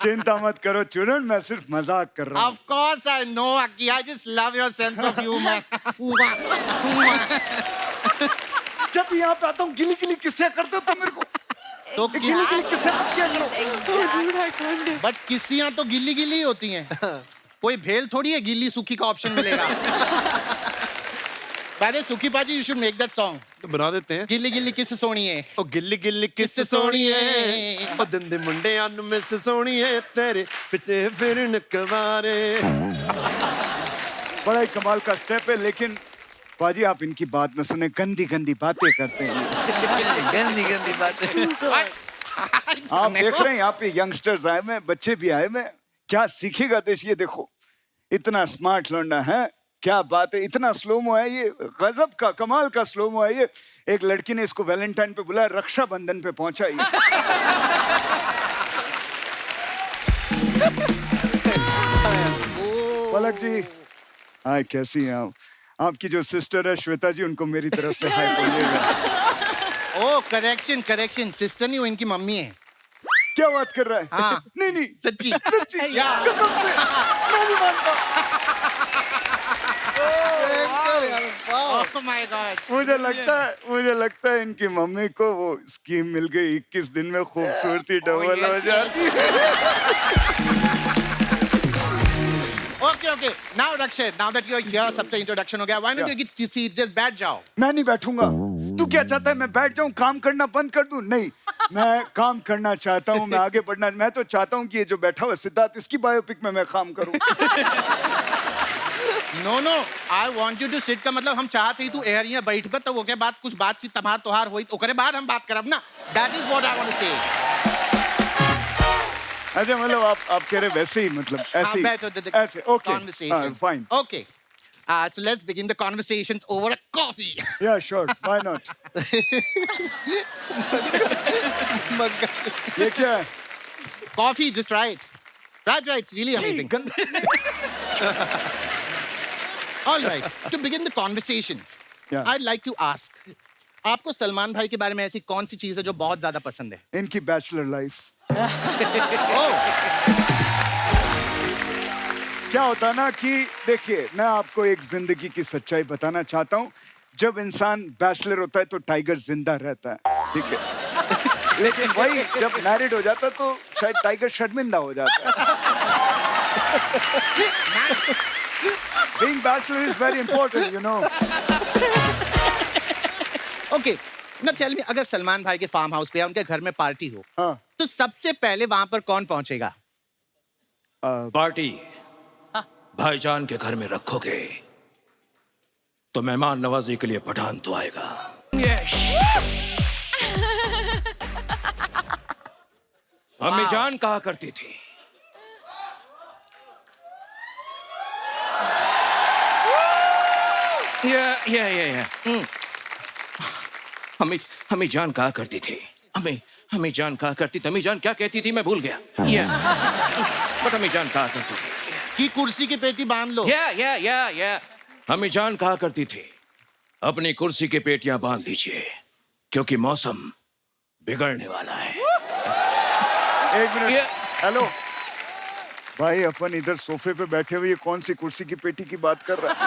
S10: चिंता मत करो चूरन, मैं सिर्फ मजाक कर रहा हूँ।
S9: Of course I know, Aki. I just love your sense of humor.
S10: जब भी यहाँ पे आता हूँ गिली गिली किस्से करते हो तुम मेरे को।
S9: तो
S10: गिली गिली किस्से मत किया करो।
S9: बट किस्सियां तो गिल्ली गिल्ली ही होती हैं। कोई भेल थोड़ी है गिल्ली सूखी का ऑप्शन मिलेगा। पहले सूखी पाजी, you should make that song.
S1: तो बना देते हैं।
S9: गिल्ली गिल्ली किस सोनी है,
S1: ओ गिल्ली गिल्ली किस सोनी है, ओ दंदे मुंडे अन में से सोनी है, तेरे पिछे फिरन कवारे।
S10: बड़ा ही कमाल का स्टेप है, लेकिन बाजी आप इनकी बात न सुने, गंदी गंदी बातें करते हैं।
S7: गंदी गंदी बातें।
S10: आप देख रहे हैं यहाँ पे यंगस्टर्स आए हुए, बच्चे भी आए हुए, क्या सीखेगा देश। ये देखो इतना स्मार्ट लौंडा है, क्या बात है, इतना स्लोमो है ये, गजब का कमाल का स्लोमो है ये। एक लड़की ने इसको वैलेंटाइन पे बुलाया, रक्षाबंधन पे पहुंचा ये। पलक जी, हाय, कैसी हैं आप? आपकी जो सिस्टर है श्वेता जी, उनको मेरी तरफ से हाय बोलिएगा।
S9: ओ करेक्शन करेक्शन, सिस्टर नहीं वो इनकी मम्मी है।
S10: क्या बात कर रहा है?
S9: हाँ।
S10: नहीं नहीं
S9: सच्ची
S10: सच्ची
S9: या।
S10: कसम से मैं नहीं मानता।
S9: Oh my God.
S10: मुझे लगता है इनकी मम्मी को वो स्कीम मिल गई, 21 दिन में खूबसूरती डबल हो जाती है।
S9: Okay, okay. Now Rakshit, now that you're here, सबसे इंट्रोडक्शन हो गया. Why don't you get seat? Just बैठ जाओ.
S10: मैं नहीं बैठूंगा। तू क्या चाहता है, मैं बैठ जाऊं, काम करना बंद कर दूं? नहीं, मैं काम करना चाहता हूं, मैं आगे बढ़ना। मैं तो चाहता हूं कि ये जो बैठा हुआ सिद्धार्थ, इसकी बायोपिक में मैं काम करूं।
S9: No no, I want you to sit का मतलब हम चाहते ही तू एयर यहाँ बैठ कर तो वो क्या बात कुछ बातचीत तमार तोहार हुई ओकरे बाद हम बात करब ना। That is what I want to say.
S10: अच्छा मतलब आप कह रहे वैसे ही, मतलब ऐसे ही, ऐसे okay,
S9: conversation.
S10: Fine,
S9: Okay. So let's begin the conversations over a coffee.
S10: या श्योर, व्हाई नॉट। ये क्या है?
S9: Coffee, just try it. Try, it's really amazing. All right, to begin the conversations,
S10: Yeah.
S9: I'd like to ask, आपको सलमान भाई के बारे में ऐसी कौन सी चीज है जो बहुत ज्यादा पसंद है?
S10: इनकी बैचलर लाइफ। क्या होता है ना कि देखिए, मैं आपको एक जिंदगी की सच्चाई बताना चाहता हूँ। जब इंसान बैचलर होता है तो टाइगर जिंदा रहता है, ठीक है, लेकिन वही जब मैरिड हो जाता है तो शायद टाइगर शर्मिंदा हो जाता है। Being bachelor is very important, you know.
S9: Okay, now tell me, अगर सलमान भाई के फार्म हाउस पे या उनके घर में पार्टी हो,
S10: हाँ,
S9: तो सबसे पहले वहां पर कौन पहुंचेगा?
S11: पार्टी भाईजान के घर में रखोगे तो मेहमान नवाजी के लिए पठान तो आएगा। अम्मी जान कहा करती थी, हमें जान कहा करती थी, हमें जान कहा करती थी, हमें जान क्या कहती थी मैं भूल गया। बट हमें जान कहा करती थी
S9: कि कुर्सी की पेटी बांध लो।
S11: हमें जान कहा करती थी, अपनी कुर्सी की पेटियां बांध लीजिए क्योंकि मौसम बिगड़ने वाला है।
S10: एक मिनट, हेलो भाई, अपन इधर सोफे पे बैठे हुए, ये कौन सी कुर्सी की पेटी की बात कर रहा है?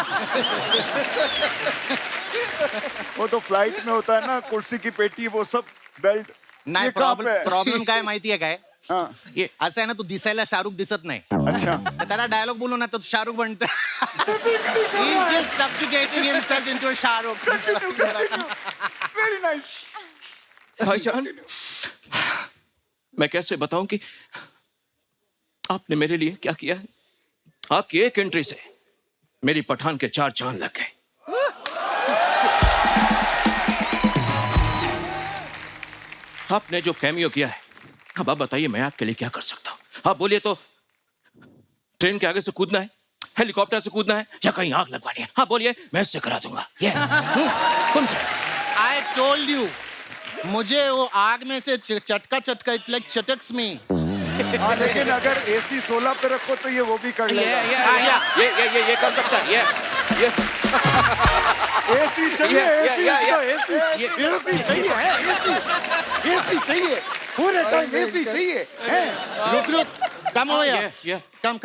S10: वो तो फ्लाइट में होता है ना, कुर्सी की पेटी, वो सब बेल्ट।
S9: नाही,
S10: ये कहाँ पे है?
S9: प्रॉब्लेम काय माहितीये काय?
S10: हाँ,
S9: ये असं आहे ना, तू दिसायला शाहरुख दिसत नाही।
S10: अच्छा,
S9: तर त्याला डायलॉग बोलू ना तो शाहरुख बनतं। He's just subjugating himself into a Shahrukh.
S10: Very nice.
S11: भाईजान, मैं कैसे बताऊं कि आपने मेरे लिए क्या किया है? आपकी एक एंट्री से मेरी पठान के 4 चांद लग गए। आपने जो कैमियो किया है, अब आप बताइए मैं आपके लिए क्या कर सकता हूं? आप बोलिए तो ट्रेन के आगे से कूदना है, हेलीकॉप्टर से कूदना है या कहीं आग लगवानी है? हाँ बोलिए, मैं इससे करा दूंगा। तुमसे।
S9: I told you, मुझे वो आग में से चटका चटका इट लाइक चटक्स में।
S10: हाँ, लेकिन अगर AC 16 पे रखो तो ये वो भी कर लेगा।
S11: ये कर सकता है। ये
S10: AC चाहिए, AC चाहिए, पूरे टाइम AC चाहिए।
S9: रुक, कम हो या कम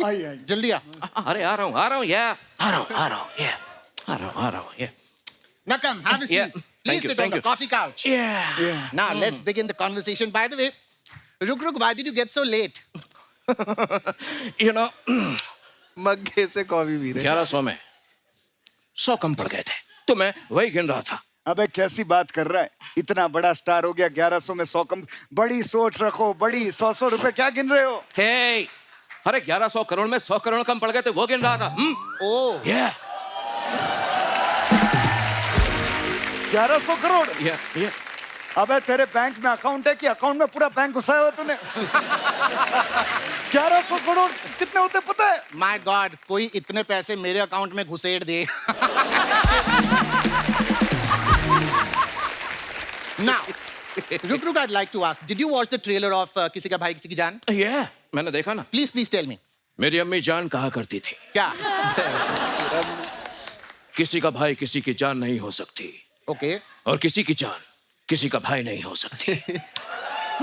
S10: आई
S9: जल्दी आ।
S11: अरे आ रहा हूँ, आ रहा हूँ।
S9: Now come, have a seat.
S11: Yeah.
S9: Please
S11: Thank you,
S9: sit
S11: thank
S9: on the
S11: you.
S9: coffee couch.
S11: Yeah.
S9: Now let's begin the conversation. By the way, Ruk, why did you get so late?
S11: You know,
S5: मग्गे से coffee P रहे।
S11: 1100 में 100 कम पड़ गए थे, तो मैं वही गिन रहा था।
S10: अबे कैसी बात कर रहा है? इतना बड़ा स्टार हो गया, 1100 में 100 कम। बड़ी सोच रखो, बड़ी 100 रुपए क्या गिन रहे हो?
S11: Hey, अरे 1100 करोड़ में 100 करोड़ कम पड़ गए थे, वो गिन रहा था।
S9: Oh.
S11: Yeah.
S10: 1100 करोड़?
S11: Yeah.
S10: अबे तेरे बैंक में अकाउंट है कि अकाउंट में पूरा बैंक घुसाया हुआ तूने? 1100 करोड़ कितने होते पता है?
S9: My God, कोई इतने पैसे मेरे अकाउंट में घुसेड़ दे। Now, Ruk, I'd like to ask, did you watch the trailer of किसी का भाई किसी की जान?
S11: Yeah, मैंने देखा ना।
S9: Please tell me.
S11: मेरी अम्मी जान कहा करती थी,
S9: क्या?
S11: किसी का भाई किसी की जान नहीं हो सकती।
S9: Okay.
S11: और किसी की जान किसी का भाई नहीं हो सकती।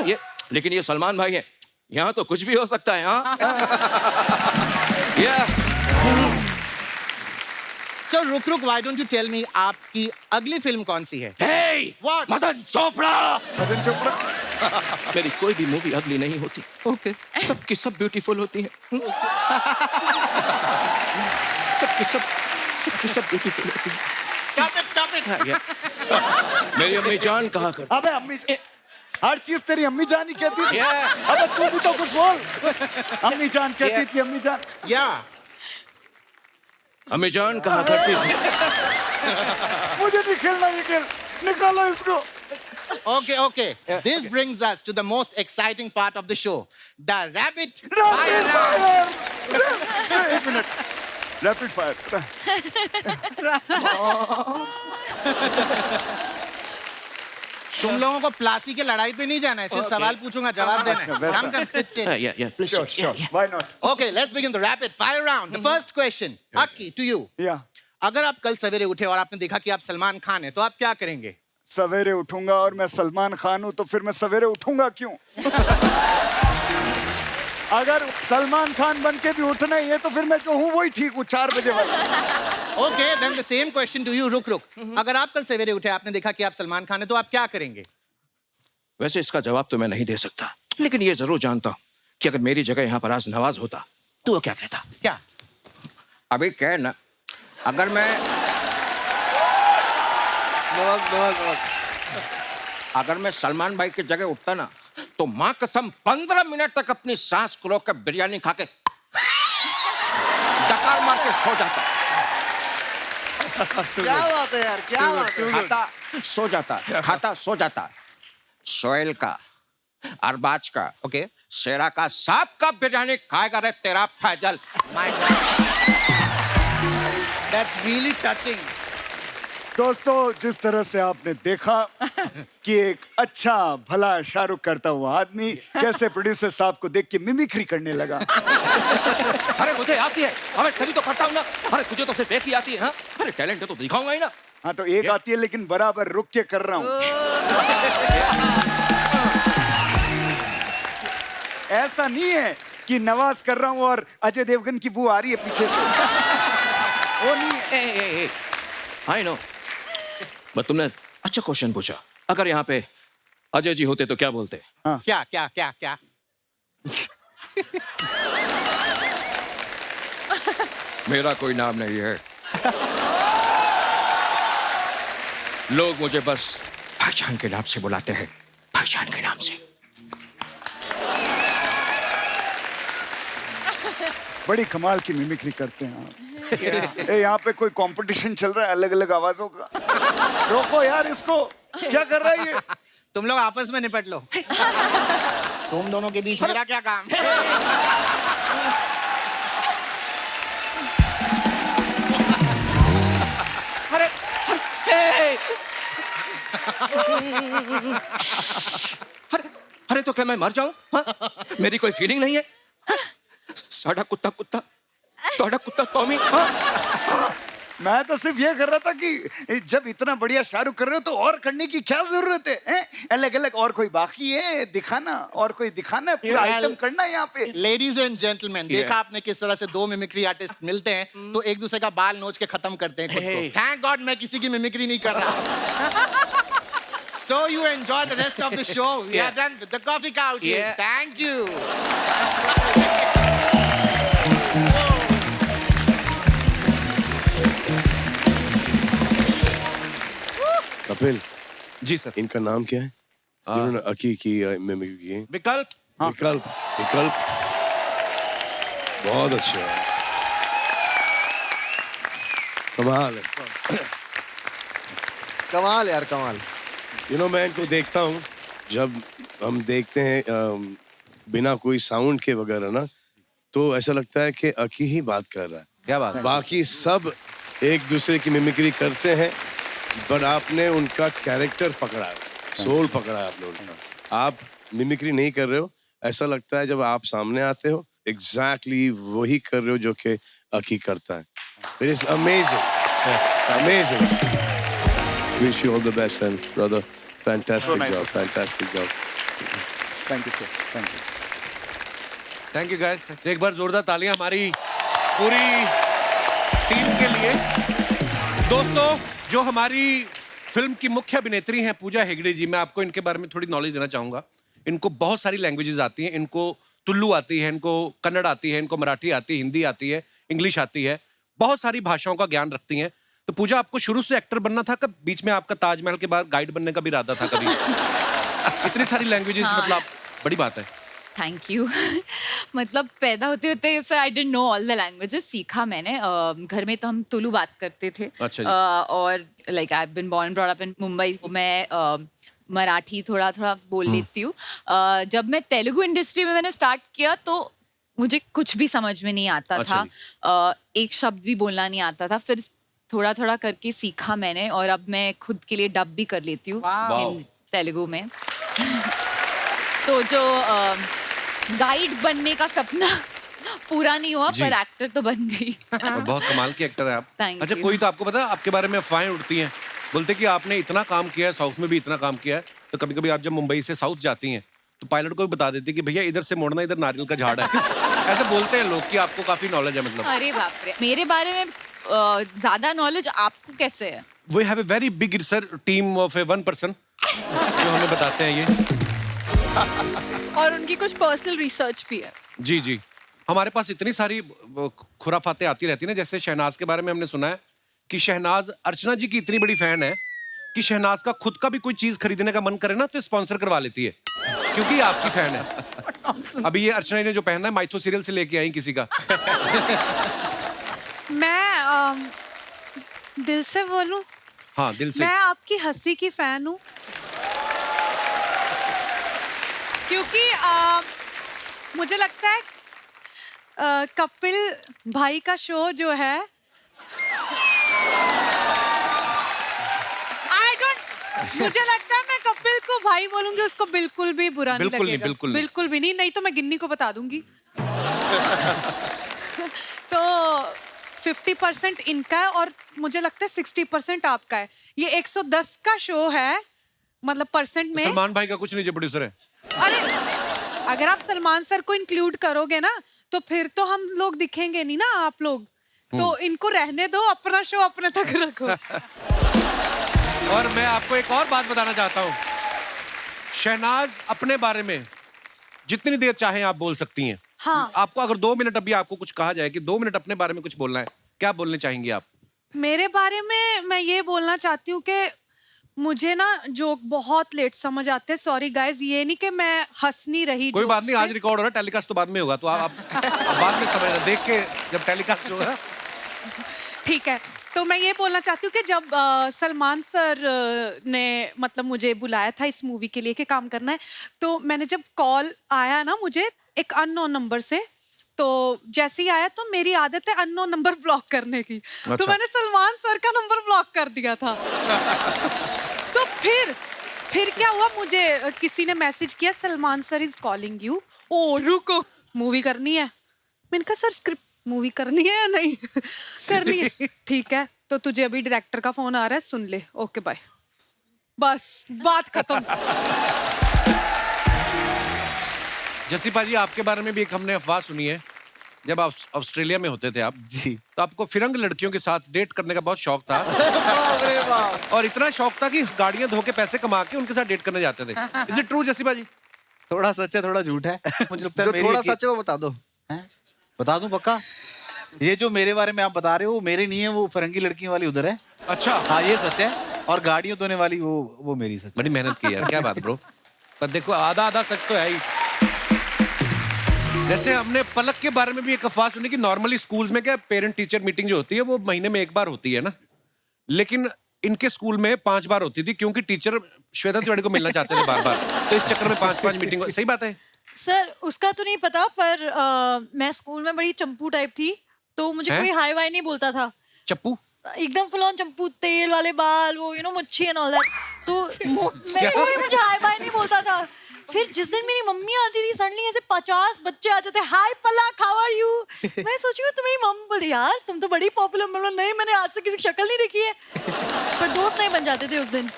S11: ये लेकिन ये सलमान भाई है, यहाँ तो कुछ भी हो सकता है। हाँ। Yeah.
S9: So Ruk, why don't you tell me आपकी अगली फिल्म कौन सी है?
S11: Hey,
S9: What?
S11: मदन चोपड़ा।
S10: मदन चोपड़ा?
S11: मेरी कोई भी मूवी अगली नहीं होती।
S9: Okay.
S11: सबकी सब ब्यूटीफुल होती है। सबकी सब ब्यूटीफुल होती है।
S9: Stop it.
S11: मेरी अम्मी जान कहा कर।
S10: अबे अम्मी, हर चीज तेरी अम्मी जान ही कहती थी।
S11: Yeah.
S10: अबे तू भी तो कुछ बोल। अम्मी जान कहती थी, अम्मी जान।
S9: Yeah.
S11: अम्मी जान कहा करती थी।
S10: मुझे नहीं खेलना ये खेल, निकालो इसको।
S9: Okay. This brings us to the most exciting part of the show, the rapid
S10: Rapid
S9: fire round.
S10: fire! एक मिनट, रैपिड फायर।
S9: तुम लोगों को प्लासी के लड़ाई पे नहीं जाना है, सिर्फ सवाल पूछूंगा, जवाब देना है।
S10: वैसा।
S9: Come, sit.
S11: Yeah, please.
S10: Sure. Why not?
S9: Okay, let's begin the rapid fire round. The first question, Aki, to you.
S10: Yeah.
S9: अगर आप कल सवेरे उठे और आपने देखा कि आप सलमान खान हैं, तो आप क्या करेंगे?
S10: सवेरे उठूंगा और मैं सलमान खान हूं तो फिर मैं सवेरे उठूंगा क्यों? अगर सलमान खान बन के भी उठना ही है तो फिर मैं जो हूं वही ठीक हूं, 4 बजे वाला।
S9: Okay, then the same question to you, Ruk. अगर आप कल सवेरे उठे, आपने देखा कि आप सलमान खान हैं, तो आप क्या करेंगे?
S11: वैसे इसका जवाब तो मैं नहीं दे सकता, लेकिन ये जरूर जानता हूँ कि अगर मेरी जगह यहाँ पर आज नवाज होता तो वो क्या कहता।
S9: क्या?
S11: अभी क्या ना, अगर मैं अगर मैं सलमान भाई की जगह उठता ना, तो माँ कसम 15 मिनट तक अपनी सांस को रोक कर बिरयानी खा के डकार मार के सो जाता।
S5: क्या बात है यार, क्या बात है।
S11: खाता सो जाता। सोहेल का, अरबाज का,
S9: Okay.
S11: शेरा का, सांप का बिरयानी खाएगा रे तेरा Faizal.
S9: My God. That's really touching.
S10: दोस्तों, जिस तरह से आपने देखा कि एक अच्छा भला शाहरुख करता हुआ आदमी कैसे प्रोड्यूसर साहब को देख के मिमिक्री करने लगा।
S11: अरे मुझे आती है, अरे तभी तो करता हूँ ना। अरे तुझे तो सिर्फ एक ही आती है। हाँ? अरे टैलेंट है तो दिखाऊंगा ही ना।
S10: हाँ तो एक आती है लेकिन बराबर रुक के कर रहा हूँ। ऐसा नहीं है कि नवाज कर रहा हूँ और अजय देवगन की बू आ रही है पीछे से। वो नहीं है।
S11: आई नो, बट तुमने अच्छा क्वेश्चन पूछा। अगर यहाँ पे अजय जी होते तो क्या बोलते?
S9: क्या?
S11: मेरा कोई नाम नहीं है, लोग मुझे बस पहचान के नाम से बुलाते हैं, पहचान के नाम से।
S10: बड़ी कमाल की मिमिक्री करते हैं आप। यहाँ पे कोई कंपटीशन चल रहा है अलग अलग आवाजों का। रोको यार इसको, क्या कर रहा है ये?
S9: तुम लोग आपस में निपट लो। तुम दोनों के बीच मेरा क्या काम?
S11: अरे अरे तो क्या मैं मर जाऊं? हाँ? मेरी कोई फीलिंग नहीं है? साडा कुत्ता कुत्ता, तोड़ा कुत्ता टॉमी। हाँ?
S10: मैं तो सिर्फ ये कर रहा था कि जब इतना बढ़िया शाहरुख कर रहे हो तो और करने की क्या जरूरत है, हैं? अलग अलग और कोई बाकी है दिखाना, और कोई दिखाना है, पूरा आइटम करना है यहाँ पे।
S9: लेडीज एंड जेंटलमैन, देखा आपने किस तरह से दो मिमिक्री आर्टिस्ट मिलते हैं तो एक दूसरे का बाल नोच के खत्म करते हैं खुद को। थैंक गॉड मैं किसी की मिमिक्री नहीं कर रहा। So you enjoy the rest of the show. We are done with the coffee couches. Thank you.
S3: Kapil
S1: ji sir.
S3: इनका नाम क्या है जिन्होंने अकी की मिमिक्री की है?
S1: विकल्प।
S3: विकल्प। विकल्प बहुत अच्छे है, कमाल है।
S5: कमाल यार कमाल।
S3: मैं इनको देखता हूँ, जब हम देखते हैं बिना कोई साउंड के वगैरह ना, तो ऐसा लगता है कि अकी ही बात कर रहा है।
S1: क्या बात है?
S3: बाकी सब एक दूसरे की मिमिक्री करते हैं, बट आपने उनका कैरेक्टर पकड़ा है, सोल पकड़ा है आपने उनका। आप मिमिक्री नहीं कर रहे हो, ऐसा लगता है जब आप सामने आते हो एग्जैक्टली वही कर रहे हो जो कि अकी करता है। It is amazing, amazing. Wish you all the best and brother, fantastic job, fantastic job.
S10: Thank you sir, thank you.
S1: Thank you guys. एक बार जोरदार तालियां हमारी पूरी टीम के लिए। दोस्तों, जो हमारी फिल्म की मुख्य अभिनेत्री हैं पूजा हेगड़े जी, मैं आपको इनके बारे में थोड़ी नॉलेज देना चाहूंगा। इनको बहुत सारी लैंग्वेजेस आती हैं। इनको तुल्लू आती है, इनको कन्नड़ आती है, इनको मराठी आती है, हिंदी आती है, इंग्लिश आती है, बहुत सारी भाषाओं का ज्ञान रखती हैं। तो पूजा, आपको शुरू से एक्टर बनना था, कब बीच में आपका ताजमहल के बाद गाइड बनने का भी इरादा था कभी? इतनी सारी लैंग्वेजेस, मतलब बड़ी बात है।
S2: Thank you. मतलब पैदा होते होते I didn't know all the languages. सीखा मैंने। घर में तो हम तुलु बात करते थे।
S1: अच्छा जी।
S2: और like I have been born brought up in Mumbai. मैं मराठी थोड़ा थोड़ा बोल लेती हूँ। जब मैं तेलुगु इंडस्ट्री में मैंने स्टार्ट किया तो मुझे कुछ भी समझ में नहीं आता
S1: अच्छा
S2: था। एक शब्द भी बोलना नहीं आता था। फिर थोड़ा थोड़ा करके सीखा मैंने, और अब मैं खुद के लिए डब भी कर लेती हूँ तेलुगु में। तो जो गाइड बनने का सपना पूरा नहीं हुआ, पर एक्टर तो बन गई।
S1: और बहुत कमाल की एक्टर है आप।
S2: Thank
S1: अच्छा,
S2: you.
S1: कोई तो आपको पता है, आपके बारे में अफवाहें उड़ती हैं, बोलते कि आपने इतना काम किया है, साउथ में भी इतना काम किया है, तो कभी कभी आप जब मुंबई से साउथ जाती हैं तो पायलट को भी बता देती कि भैया इधर से मोड़ना, इधर नारियल का झाड़ है। ऐसे बोलते हैं लोग कि आपको काफी नॉलेज है। मतलब
S2: अरे बाप रे, मेरे बारे में ज्यादा नॉलेज आपको कैसे है?
S1: We have a very big research team of a 1 person जो हमें बताते हैं ये।
S6: और उनकी कुछ पर्सनल रिसर्च भी है।
S1: जी जी, हमारे पास इतनी सारी खुराफातें आती रहती हैं ना। जैसे शहनाज के बारे में हमने सुना है कि शहनाज अर्चना जी की इतनी बड़ी फैन है कि शहनाज का खुद का भी कोई चीज खरीदने का मन करे ना तो स्पॉन्सर करवा लेती है, क्योंकि आपकी फैन है। अभी ये अर्चना ने जो पहना है माइथो सीरियल से लेके आई किसी का।
S6: मैं दिल से बोलूं,
S1: हाँ दिल से।
S6: मैं आपकी हंसी की फैन हूँ, क्योंकि मुझे लगता है कपिल भाई का शो जो है, मुझे लगता है मैं कपिल को भाई बोलूंगी उसको बिल्कुल भी बुरा नहीं लगेगा। बिल्कुल भी नहीं, नहीं तो मैं गिन्नी को बता दूंगी। तो 50% इनका है और मुझे लगता है 60% आपका है। ये 110 का शो है, मतलब परसेंट में।
S1: सलमान भाई का कुछ नहीं जो प्रोड्यूसर है।
S6: अरे अगर आप सलमान सर को इंक्लूड करोगे ना तो फिर तो हम लोग दिखेंगे नहीं ना, आप लोग। तो इनको रहने दो, अपना शो अपने तक रखो।
S1: और मैं आपको एक और बात बताना चाहता हूँ, शहनाज अपने बारे में जितनी देर चाहे आप बोल सकती हैं।
S6: हाँ।
S1: आपको अगर 2 मिनट अभी आपको कुछ कहा जाए कि 2 मिनट अपने बारे में कुछ बोलना है, क्या बोलने चाहेंगी आप?
S6: मेरे बारे में मैं ये बोलना चाहती हूँ कि मुझे ना जोक बहुत लेट समझ आते हैं। सॉरी गाइस, ये नहीं कि मैं हंस नहीं रही।
S1: कोई बात नहीं, आज रिकॉर्ड हो रहा है, टेलीकास्ट तो बाद में होगा, तो आप बाद में समझना, देख के जब टेलीकास्ट होगा।
S6: ठीक है, तो मैं ये बोलना चाहती हूँ कि जब सलमान सर ने मतलब मुझे बुलाया था इस मूवी के लिए कि काम करना है, तो मैंने जब कॉल आया ना मुझे एक अननोन नंबर से, तो जैसे ही आया तो मेरी आदत है अननोन नंबर ब्लॉक करने की। अच्छा। तो मैंने सलमान सर का नंबर ब्लॉक कर दिया था। तो फिर फिर क्या हुआ, मुझे किसी ने मैसेज किया Salman sir is calling you. ओ रुको, मूवी करनी है। मैंने कहा सर स्क्रिप्ट मूवी करनी है या नहीं करनी है? ठीक है, तो तुझे अभी डायरेक्टर का फोन आ रहा है, सुन ले, ओके बाय। बस बात खत्म।
S1: जसी पाजी, आपके बारे में भी एक हमने अफवाह सुनी है, जब आप ऑस्ट्रेलिया में होते थे आप
S5: जी,
S1: तो आपको फिरंग लड़कियों के साथ डेट करने का बहुत शौक था। और इतना शौक था कि गाड़ियां धो के पैसे कमा के उनके साथ डेट करने जाते थे। इज इट ट्रू जसी पाजी?
S7: थोड़ा सच है थोड़ा झूठ है। मुझे लगता है
S5: जो
S7: मेरी
S5: थोड़ा
S7: एक-
S5: सच है वो बता दो।
S7: हैं? बता दूं पक्का? ये जो मेरे बारे में आप बता रहे हो वो मेरे नहीं है, वो फरंगी लड़कियों वाली उधर है।
S1: अच्छा,
S7: हाँ ये सच है, और गाड़ियों धोने वाली वो मेरी सच है।
S1: बड़ी मेहनत की यार, क्या बात ब्रो। पर देखो आधा आधा सच तो है ही। जैसे हमने पलक के बारे में भी एक अफवाह सुनी कि नॉर्मली स्कूल्स में क्या पेरेंट टीचर मीटिंग जो होती है वो महीने में एक बार होती है ना, लेकिन इनके स्कूल में 5 बार होती थी क्योंकि टीचर श्वेता तिवारी को मिलना चाहते थे बार बार, तो इस चक्कर में 5-5 मीटिंग। सही बात है?
S8: सर उसका तो नहीं पता, पर मैं स्कूल में बड़ी चंपू टाइप थी, तो मुझे
S1: हैं?
S8: कोई हाई वाई नहीं बोलता था।
S1: चप्पू?
S8: एकदम फुल ऑन चंपू, तेल वाले बाल, वो मुच्छी एंड ऑल दैट। तो कोई मुझे हाई बाय नहीं बोलता था। फिर जिस दिन मेरी मम्मी आती थी, सडनली ऐसे 50 बच्चे आ जाते, हाय पलक हाउ आर यू। मैं सोची हूँ, तो मेरी मम्मी बोली यार तुम तो बड़ी पॉपुलर। मतलब नहीं, मैंने आज से किसी की शक्ल नहीं देखी है। पर दोस्त नहीं बन जाते थे उस दिन,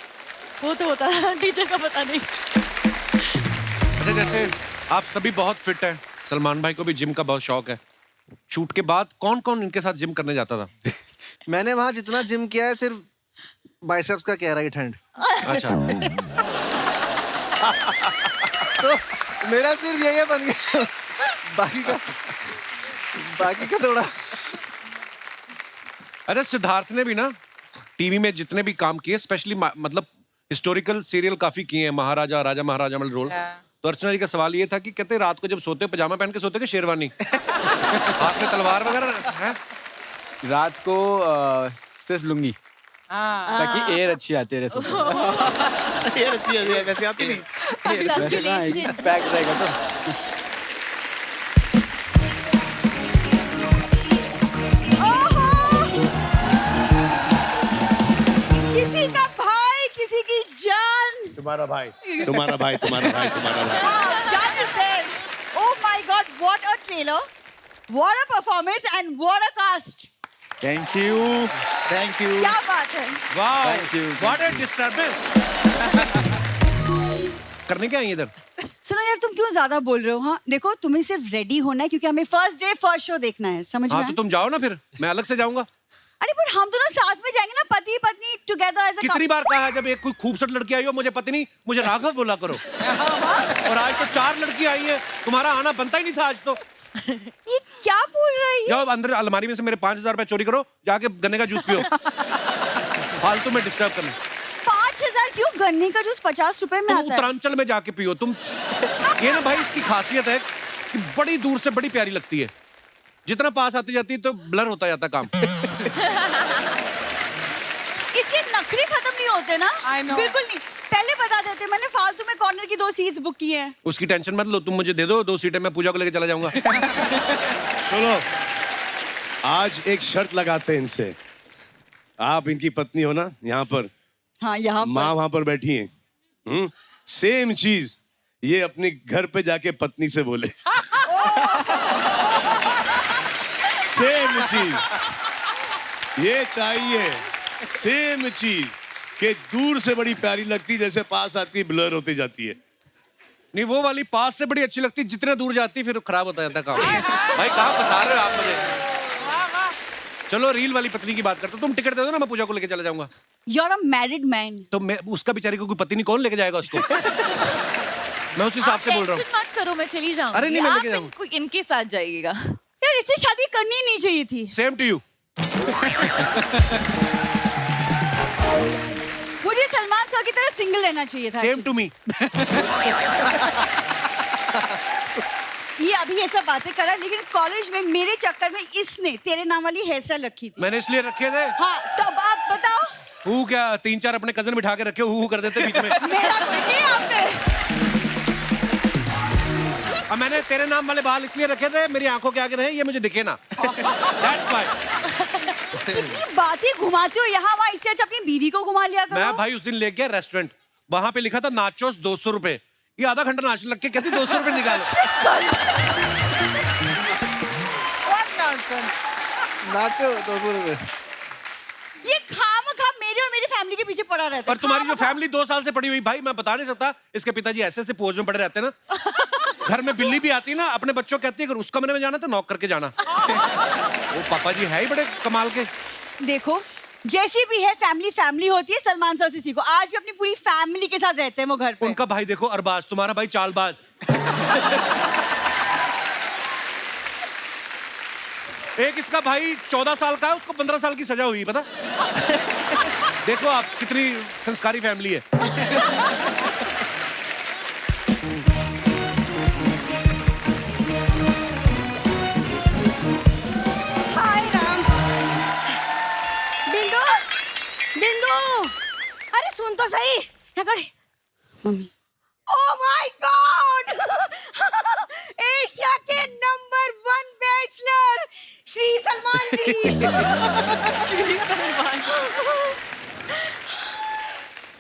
S8: वो तो होता था, टीचर का पता नहीं।
S1: अच्छा, जैसे आप सभी बहुत फिट हैं, सलमान भाई को भी जिम का बहुत शौक है। शूट के बाद कौन कौन इनके साथ जिम करने जाता था?
S5: मैंने वहां जितना जिम किया है सिर्फ बाइसेप्स का किया, राइट हैंड।
S1: अच्छा।
S5: तो मेरा सिर्फ यही बन गया, बाकी का थोड़ा।
S1: अरे सिद्धार्थ ने भी ना टीवी में जितने भी काम किए, स्पेशली मतलब हिस्टोरिकल सीरियल काफी किए हैं, महाराजा राजा महाराजा वाले रोल। तो अर्चना जी का सवाल ये था कि कहते रात को जब सोते पजामा पहन के सोते कि शेरवानी? हाथ में तलवार वगैरह है?
S7: रात को सिर्फ लुंगी, ताकि एयर अच्छी आती रहे।
S9: एयर अच्छी है, वैसे आती नहीं।
S7: पैक रहेगा तो।
S12: किसी का भाई, किसी की जान।
S3: तुम्हारा भाई, तुम्हारा भाई, तुम्हारा भाई, तुम्हारा भाई।
S12: जान is dead. Oh my God! What a trailer! What a performance and what a cast!
S7: Thank you, thank you.
S12: क्या बात है?
S1: Wow,
S7: Thank you.
S1: What a disturbance. करने क्या आई इधर?
S12: सुनो यार, तुम क्यों ज्यादा बोल रहे हो? हाँ देखो, तुम्हें सिर्फ रेडी होना है क्योंकि हमें फर्स्ट डे फर्स्ट शो देखना है, समझ में
S1: हाँ
S12: आया?
S1: तो तुम जाओ ना, फिर मैं अलग से जाऊंगा।
S12: अरे पर हम दोनों साथ में जाएंगे ना, पति पत्नी टुगेदर एज अ
S1: कितनी बार कहा है, जब एक कोई खूबसूरत लड़की आई हो मुझे पति नहीं, मुझे राघव बोला करो। और आज तो 4 लड़की आई है, तुम्हारा आना बनता ही नहीं था आज तो।
S12: ये क्या बोल रही है?
S1: जाओ अंदर अलमारी में से मेरे 5,000 रुपए चोरी करो, जाके गन्ने का जूस पियो। फालतू में डिस्टर्ब करना।
S12: 5,000 क्यों? गन्ने का जूस 50 रुपए में
S1: तुम
S12: आता है।
S1: उत्तरांचल में जाके पियो तुम। ये ना भाई, इसकी खासियत है कि बड़ी दूर से बड़ी प्यारी लगती है, जितना पास आती जाती है तो ब्लर होता जाता काम।
S12: इसके नखरे खत्म नहीं होते ना?
S4: I know.
S12: बिल्कुल नहीं। पहले बता देते, मैंने फालतू में कॉर्नर की 2 सीट्स बुक की हैं।
S1: उसकी टेंशन मत लो, तुम मुझे दे दो 2 सीटें, मैं पूजा को लेके चला जाऊंगा।
S3: सुनो, आज एक शर्त लगाते हैं इनसे। आप इनकी पत्नी हो ना, यहाँ पर
S12: हाँ, यहाँ
S3: माँ वहां पर बैठी है। सेम चीज ये अपने घर पे जाके पत्नी से बोले। सेम चीज ये चाहिए, सेम चीज कि दूर से बड़ी प्यारी लगती, जैसे पास आती ब्लर होती जाती है।
S1: नहीं, वो वाली पास से बड़ी अच्छी लगती, जितने दूर जाती फिर खराब होता जाता काम। भाई कहाँ फंसा रहे हो आप मुझे? चलो रील वाली पत्नी की बात करते हो, तुम टिकट दे दो ना, मैं पूजा को लेके चला जाऊंगा।
S12: You're a married man.
S1: तो मैं उसका बेचारी को कोई पति नहीं, कौन लेके जाएगा उसको? मैं उस हिसाब
S2: आप
S1: से बोल रहा हूँ।
S2: टेंशन मत करो, मैं चली जाऊंगी।
S1: अरे नहीं, मैं
S2: आप
S1: लेके जाऊंगा।
S2: इनके साथ जाइएगा।
S12: यार इससे शादी करनी ही नहीं चाहिए थी।
S1: Same to you.
S12: मुझे सलमान सर की तरह सिंगल रहना चाहिए था।
S1: Same to me.
S12: ये अभी ये सब बातें करा, लेकिन कॉलेज में मेरे चक्कर में इसने तेरे नाम वाली हेयर स्टाइल रखी थी।
S1: मैंने इसलिए रखे थे।
S12: हाँ, तब आप बताओ।
S1: हु क्या 3-4 अपने कजन बिठा के रखे, हु कर देते बीच में।
S12: मेरा कोई नहीं आपने।
S1: और मैंने तेरे नाम वाले बाल इसलिए रखे थे, मेरी आंखों के आगे रहे, ये मुझे दिखे ना। That's why।
S12: कितनी बातें घुमाते हो यहाँ वहाँ, इससे अच्छा अपनी बीवी को घुमा लिया करो।
S1: मैं भाई उस दिन ले गया रेस्टोरेंट, वहां पे लिखा था नाचोस 200 रुपए। ये आधा घंटा नाचने लग के कहती 200 रुपए निकालो।
S5: नाचो 200 रुपए।
S12: ये खामखा मेरे और मेरी फैमिली के पीछे पड़ा रहता है।
S1: और तुम्हारी जो फैमिली 2 साल से पड़ी हुई, भाई मैं बता नहीं सकता, इसके पिताजी ऐसे ऐसे पोज में पड़े रहते हैं ना। घर में बिल्ली भी आती ना, अपने बच्चों को कहती है अगर उस कमरे में जाना तो नॉक करके जाना। वो पापा जी है ही बड़े कमाल के।
S12: देखो जैसी भी है फैमिली फैमिली होती है। सलमान सर से सीखो, आज भी अपनी पूरी फैमिली के साथ रहते हैं वो घर पे।
S1: उनका भाई देखो अरबाज, तुम्हारा भाई चालबाज। एक इसका भाई 14 साल का है, उसको 15 साल की सजा हुई, पता? देखो आप कितनी संस्कारी फैमिली है।
S12: हाय राम। बिंदु, बिंदु, अरे सुन तो सही। यहाँ खड़ी। Mummy. Oh my God, Asia के नंबर 1 बैचलर श्री सलमान जी। श्री सलमान।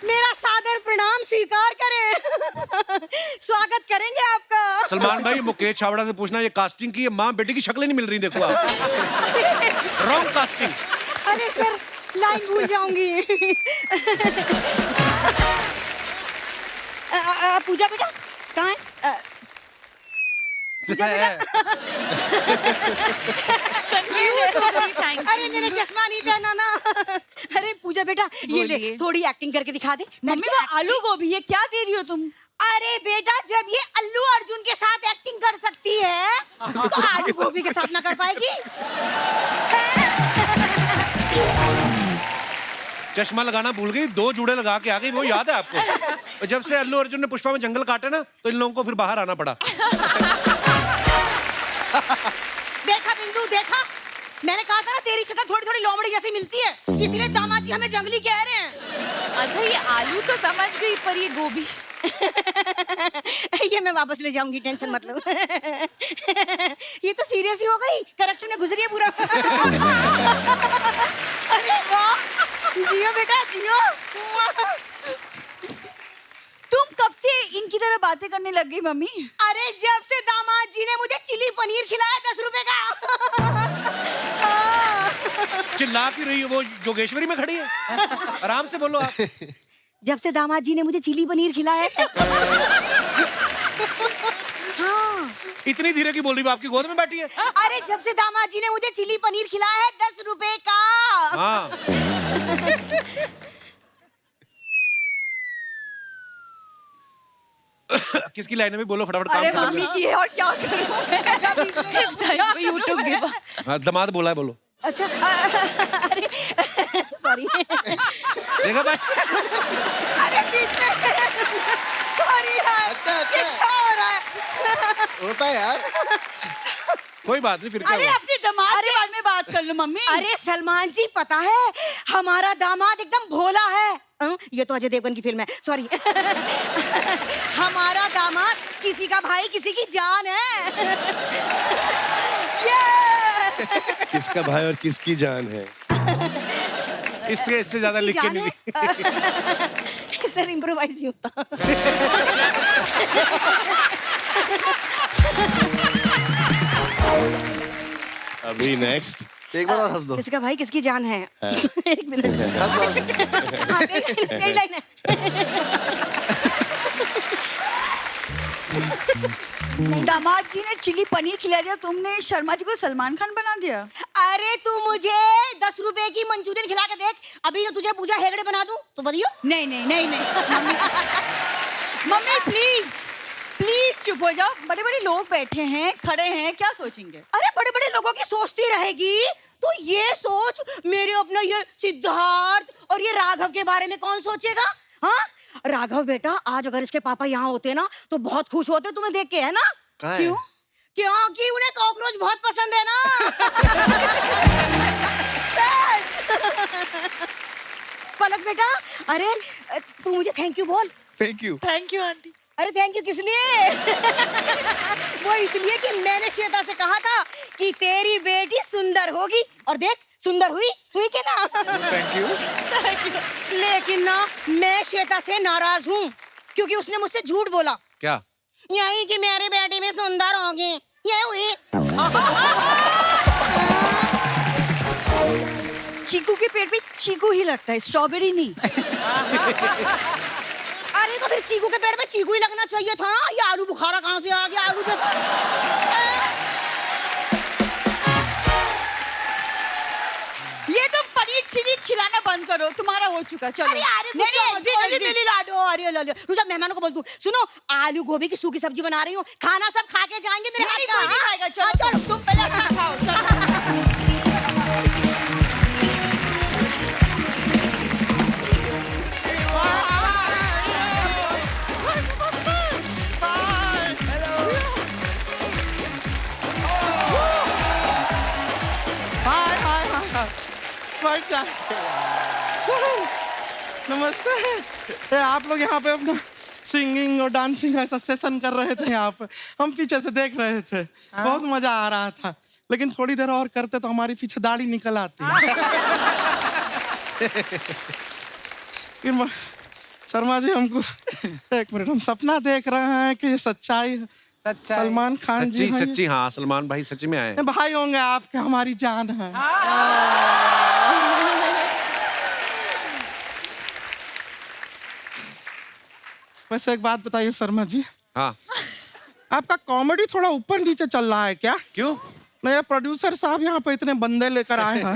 S12: मेरा सादर प्रणाम स्वीकार करें। स्वागत करेंगे आपका।
S1: सलमान भाई मुकेश छावड़ा से पूछना, ये कास्टिंग की माँ बेटी की शक्लें नहीं मिल रही, देखो आप। Wrong casting.
S12: अरे सर लाइन भूल जाऊंगी। पूजा बेटा कहाँ है? पूजा बेटा। अरे मैंने चश्मा नहीं पहना ना। अरे पूजा बेटा ये ले, थोड़ी एक्टिंग करके दिखा दे। मम्मी वो आलू गोभी है, क्या दे रही हो तुम? अरे बेटा जब ये अल्लू अर्जुन के साथ एक्टिंग कर सकती है तो आलू गोभी के साथ ना कर पाएगी?
S1: चश्मा लगाना भूल गई, 2 जूड़े लगा के आ गई, वो याद है आपको? और जब से अल्लू अर्जुन ने पुष्पा में जंगल काटे ना, तो इन लोगों को फिर बाहर आना पड़ा।
S12: देखा बिंदु, देखा मैंने कहा था ना तेरी शक्ल थोड़ी थोड़ी लोमड़ी जैसी मिलती है, इसलिए दामाद जी हमें जंगली कह रहे हैं।
S2: अच्छा ये आलू तो समझ गई, पर ये गोभी।
S12: ये मैं वापस ले जाऊंगी, टेंशन मत लो। ये तो सीरियस ही हो गई, करेक्शन में घुस रही है पूरा। अरे वाह, जियो बेटा जियो। तुम कब से इनकी तरह बातें करने लग गई मम्मी? अरे जब से दामाद जी ने मुझे चिली पनीर खिलाया 10 रुपए का।
S1: चिल्ला क्यों रही है? वो जोगेश्वरी में खड़ी है, आराम से बोलो आप।
S12: जब से दामाद जी ने मुझे चिली पनीर खिलाया है। हाँ।
S1: इतनी धीरे की बोल रही है, आपकी गोद में बैठी है?
S12: अरे जब से दामाद जी ने मुझे चिली पनीर खिलाया है 10 रुपए का।
S1: हाँ। किसकी लाइन में बोलो फटाफट, काम
S12: अरे
S1: खत्म
S12: मम्मी
S1: करो।
S12: की है और क्या करूं?
S2: YouTube give.
S1: हाँ, दामाद बोला है, बोलो।
S12: अच्छा अरे सॉरी।
S1: देखा भाई?
S12: अरे बीच में सॉरी यार।
S5: अच्छा,
S12: ये क्या हो रहा है?
S5: होता है यार।
S1: कोई बात नहीं, फिर क्या
S12: अरे
S1: हुआ?
S12: अपने दामाद के बारे में बात कर लो मम्मी। अरे सलमान जी पता है हमारा दामाद एकदम भोला है। ये तो अजय देवगन की फिल्म है, सॉरी। हमारा दामाद किसी का भाई किसी की जान है।
S3: किसका भाई और किसकी जान है?
S1: इससे ज्यादा लिख के नहीं दी।
S12: सर इम्प्रोवाइज नहीं होता।
S3: अभी नेक्स्ट
S5: एक बार और हंस दो।
S12: किसका भाई किसकी जान है? एक मिनट। हाँ, तेरी लाइन है। दामाद जी ने चिली पनीर खिला दिया, तुमने शर्मा जी को सलमान खान बना दिया। अरे तू मुझे 10 रुपए की मंचूरियन खिला के देख, अभी तो तुझे पूजा हेगड़े बना दूं तो बताइयो। नहीं नहीं नहीं नहीं मम्मी प्लीज प्लीज चुप हो जाओ। बड़े बड़े लोग बैठे हैं, खड़े हैं, क्या सोचेंगे? अरे बड़े बड़े लोगों की सोचती रहेगी तो ये सोच मेरे अपना ये सिद्धार्थ और ये राघव के बारे में कौन सोचेगा? हाँ राघव बेटा आज अगर इसके पापा यहाँ होते ना तो बहुत खुश होते तुम्हें देख के, है ना? क्यों? क्योंकि उन्हें कॉकरोच बहुत पसंद है ना। पलक बेटा, अरे तू मुझे थैंक यू बोल।
S5: Thank you.
S12: Thank you aunty. अरे थैंक यू किस लिए? वो इसलिए कि मैंने श्वेता से कहा था कि तेरी बेटी सुंदर होगी, और देख सुंदर हुई कि ना?
S7: Thank you.
S12: लेकिन ना मैं श्वेता से नाराज हूँ क्योंकि उसने मुझसे झूठ बोला।
S1: क्या?
S12: यही कि मेरी बेटी भी सुंदर होगी, ये हुई। चीकू के पेट में चीकू ही लगता है, स्ट्रॉबेरी नहीं। अरे तो फिर चीकू के पेट में चीकू ही लगना चाहिए था ना, ये आलू बुखारा कहाँ से आ गया? आलू जैसा।
S8: ये तुम पनीर चिली खिलाना बंद करो, तुम्हारा हो चुका। चलो
S12: अरे नहीं लाडो, अरे रुजा मेहमानों को बोल दूं, सुनो आलू गोभी की सूखी सब्जी बना रही हूँ, खाना सब खा के जाएंगे मेरे हाथ का।
S8: नहीं खाएगा। चलो
S12: चलो तुम पहले खाना खाओ।
S9: नमस्ते। आप लोग यहाँ पे अपना सिंगिंग और डांसिंग ऐसा सेशन कर रहे थे यहाँ पे, हम पीछे से देख रहे थे, बहुत मजा आ रहा था। लेकिन थोड़ी देर और करते तो हमारी पीछे दाढ़ी निकल आती। शर्मा जी हमको एक मिनट, हम सपना देख रहे हैं कि ये सच्चाई है। सलमान खान जी
S1: सच्ची हाँ, सलमान भाई सच्ची में आए।
S9: भाई होंगे आपके, हमारी जान है। वैसे एक बात बताइए शर्मा जी,
S1: हाँ
S9: आपका कॉमेडी थोड़ा ऊपर नीचे चल रहा है क्या?
S1: क्यों?
S9: नया प्रोड्यूसर साहब यहाँ पे इतने बंदे लेकर आए हैं।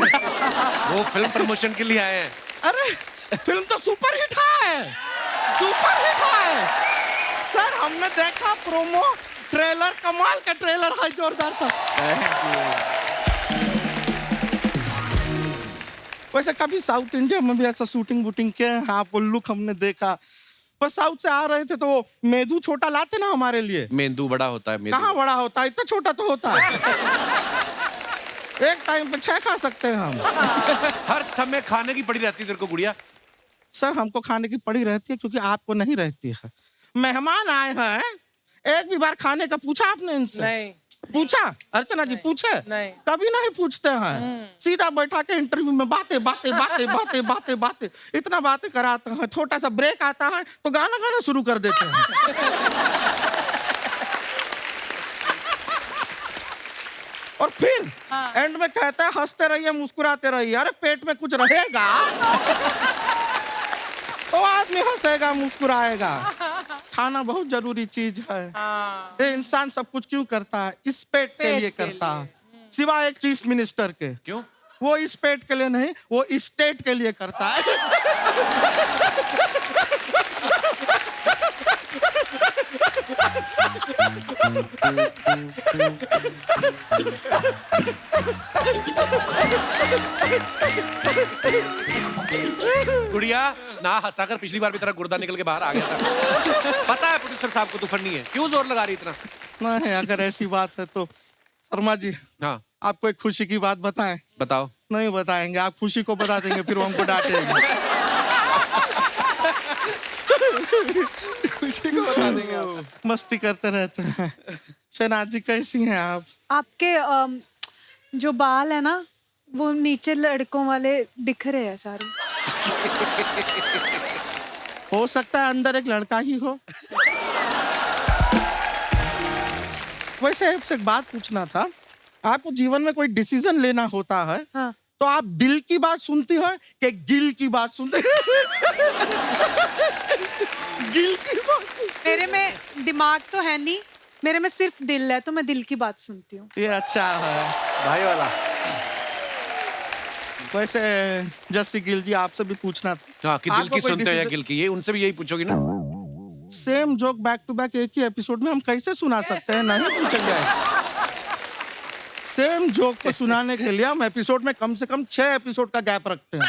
S1: वो फिल्म प्रमोशन के लिए आए हैं।
S9: अरे फिल्म तो सुपर हिट है, सुपर हिट है सर। हमने देखा प्रोमो ट्रेलर, कमाल का ट्रेलर है, जोरदार था। वैसे कभी साउथ इंडिया में भी ऐसा शूटिंग वूटिंग किया है? हाँ, वो लुक हमने देखा। पर साउथ से आ रहे थे तो मेदू छोटा लाते ना हमारे लिए।
S1: मेंदू बड़ा होता है।
S9: कहाँ बड़ा होता है, इतना छोटा तो होता है। एक टाइम पे 6 खा सकते हैं हम।
S1: हर समय खाने की पड़ी रहती है तेरे को गुड़िया?
S9: सर हमको खाने की पड़ी रहती है क्योंकि आपको नहीं रहती है। मेहमान आए हैं, एक भी बार खाने का पूछा आपने इनसे?
S4: नहीं।
S9: पूछा? अर्चना जी पूछे?
S4: नहीं।
S9: कभी नहीं पूछते हैं। सीधा बैठा के इंटरव्यू में बातें बातें बातें बातें बातें बातें इतना बातें कराते हैं। छोटा सा ब्रेक आता है तो गाना गाना शुरू कर देते हैं। और फिर एंड में कहते हैं हंसते रहिए मुस्कुराते रहिए। अरे पेट में कुछ रहेगा तो आदमी हंसेगा मुस्कुराएगा। खाना बहुत जरूरी चीज है। ये इंसान सब कुछ क्यों करता है? इस पेट के लिए करता है, सिवाय एक चीफ मिनिस्टर के।
S1: क्यों?
S9: वो इस पेट के लिए नहीं, वो स्टेट के लिए करता है।
S1: गुड़िया ना हंसाकर पिछली बार भी तेरा गुर्दा निकल के बाहर आ गया था। पता है प्रोड्यूसर साहब को तू फनी है, क्यों जोर लगा रही इतना?
S9: नहीं, अगर ऐसी बात है तो शर्मा जी, हाँ, आपको एक खुशी की बात बताएं?
S1: बताओ।
S9: नहीं बताएंगे, आप खुशी को बता देंगे फिर वो हमको डांटेंगे। खुशी को बता देंगे आप। मस्ती करते रहते हैं। शहनाज जी कैसी हैं आप?
S6: आपके जो बाल है ना वो नीचे लड़कों वाले दिख रहे हैं सारे।
S9: हो सकता है अंदर एक लड़का ही हो। वैसे आपसे एक बात पूछना था, आपको जीवन में कोई डिसीजन लेना होता है, हाँ, तो आप दिल की बात सुनती हैं कि गिल की बात सुनते हैं? गिल की बात।
S6: मेरे में दिमाग तो है नहीं, मेरे में सिर्फ दिल है, तो मैं दिल की बात सुनती हूँ।
S9: ये अच्छा है
S5: भाई वाला।
S9: वैसे जस्सी गिल जी आपसे भी पूछना था।
S1: हाँ, कि दिल की सुनते हैं या गिल की? ये उनसे भी यही पूछोगी ना?
S9: Same joke back to back एक ही एपिसोड में हम कैसे सुना सकते हैं? नहीं पूछेंगे। सेम जोक को सुनाने के लिए हम एपिसोड में कम से कम 6 एपिसोड का गैप रखते हैं।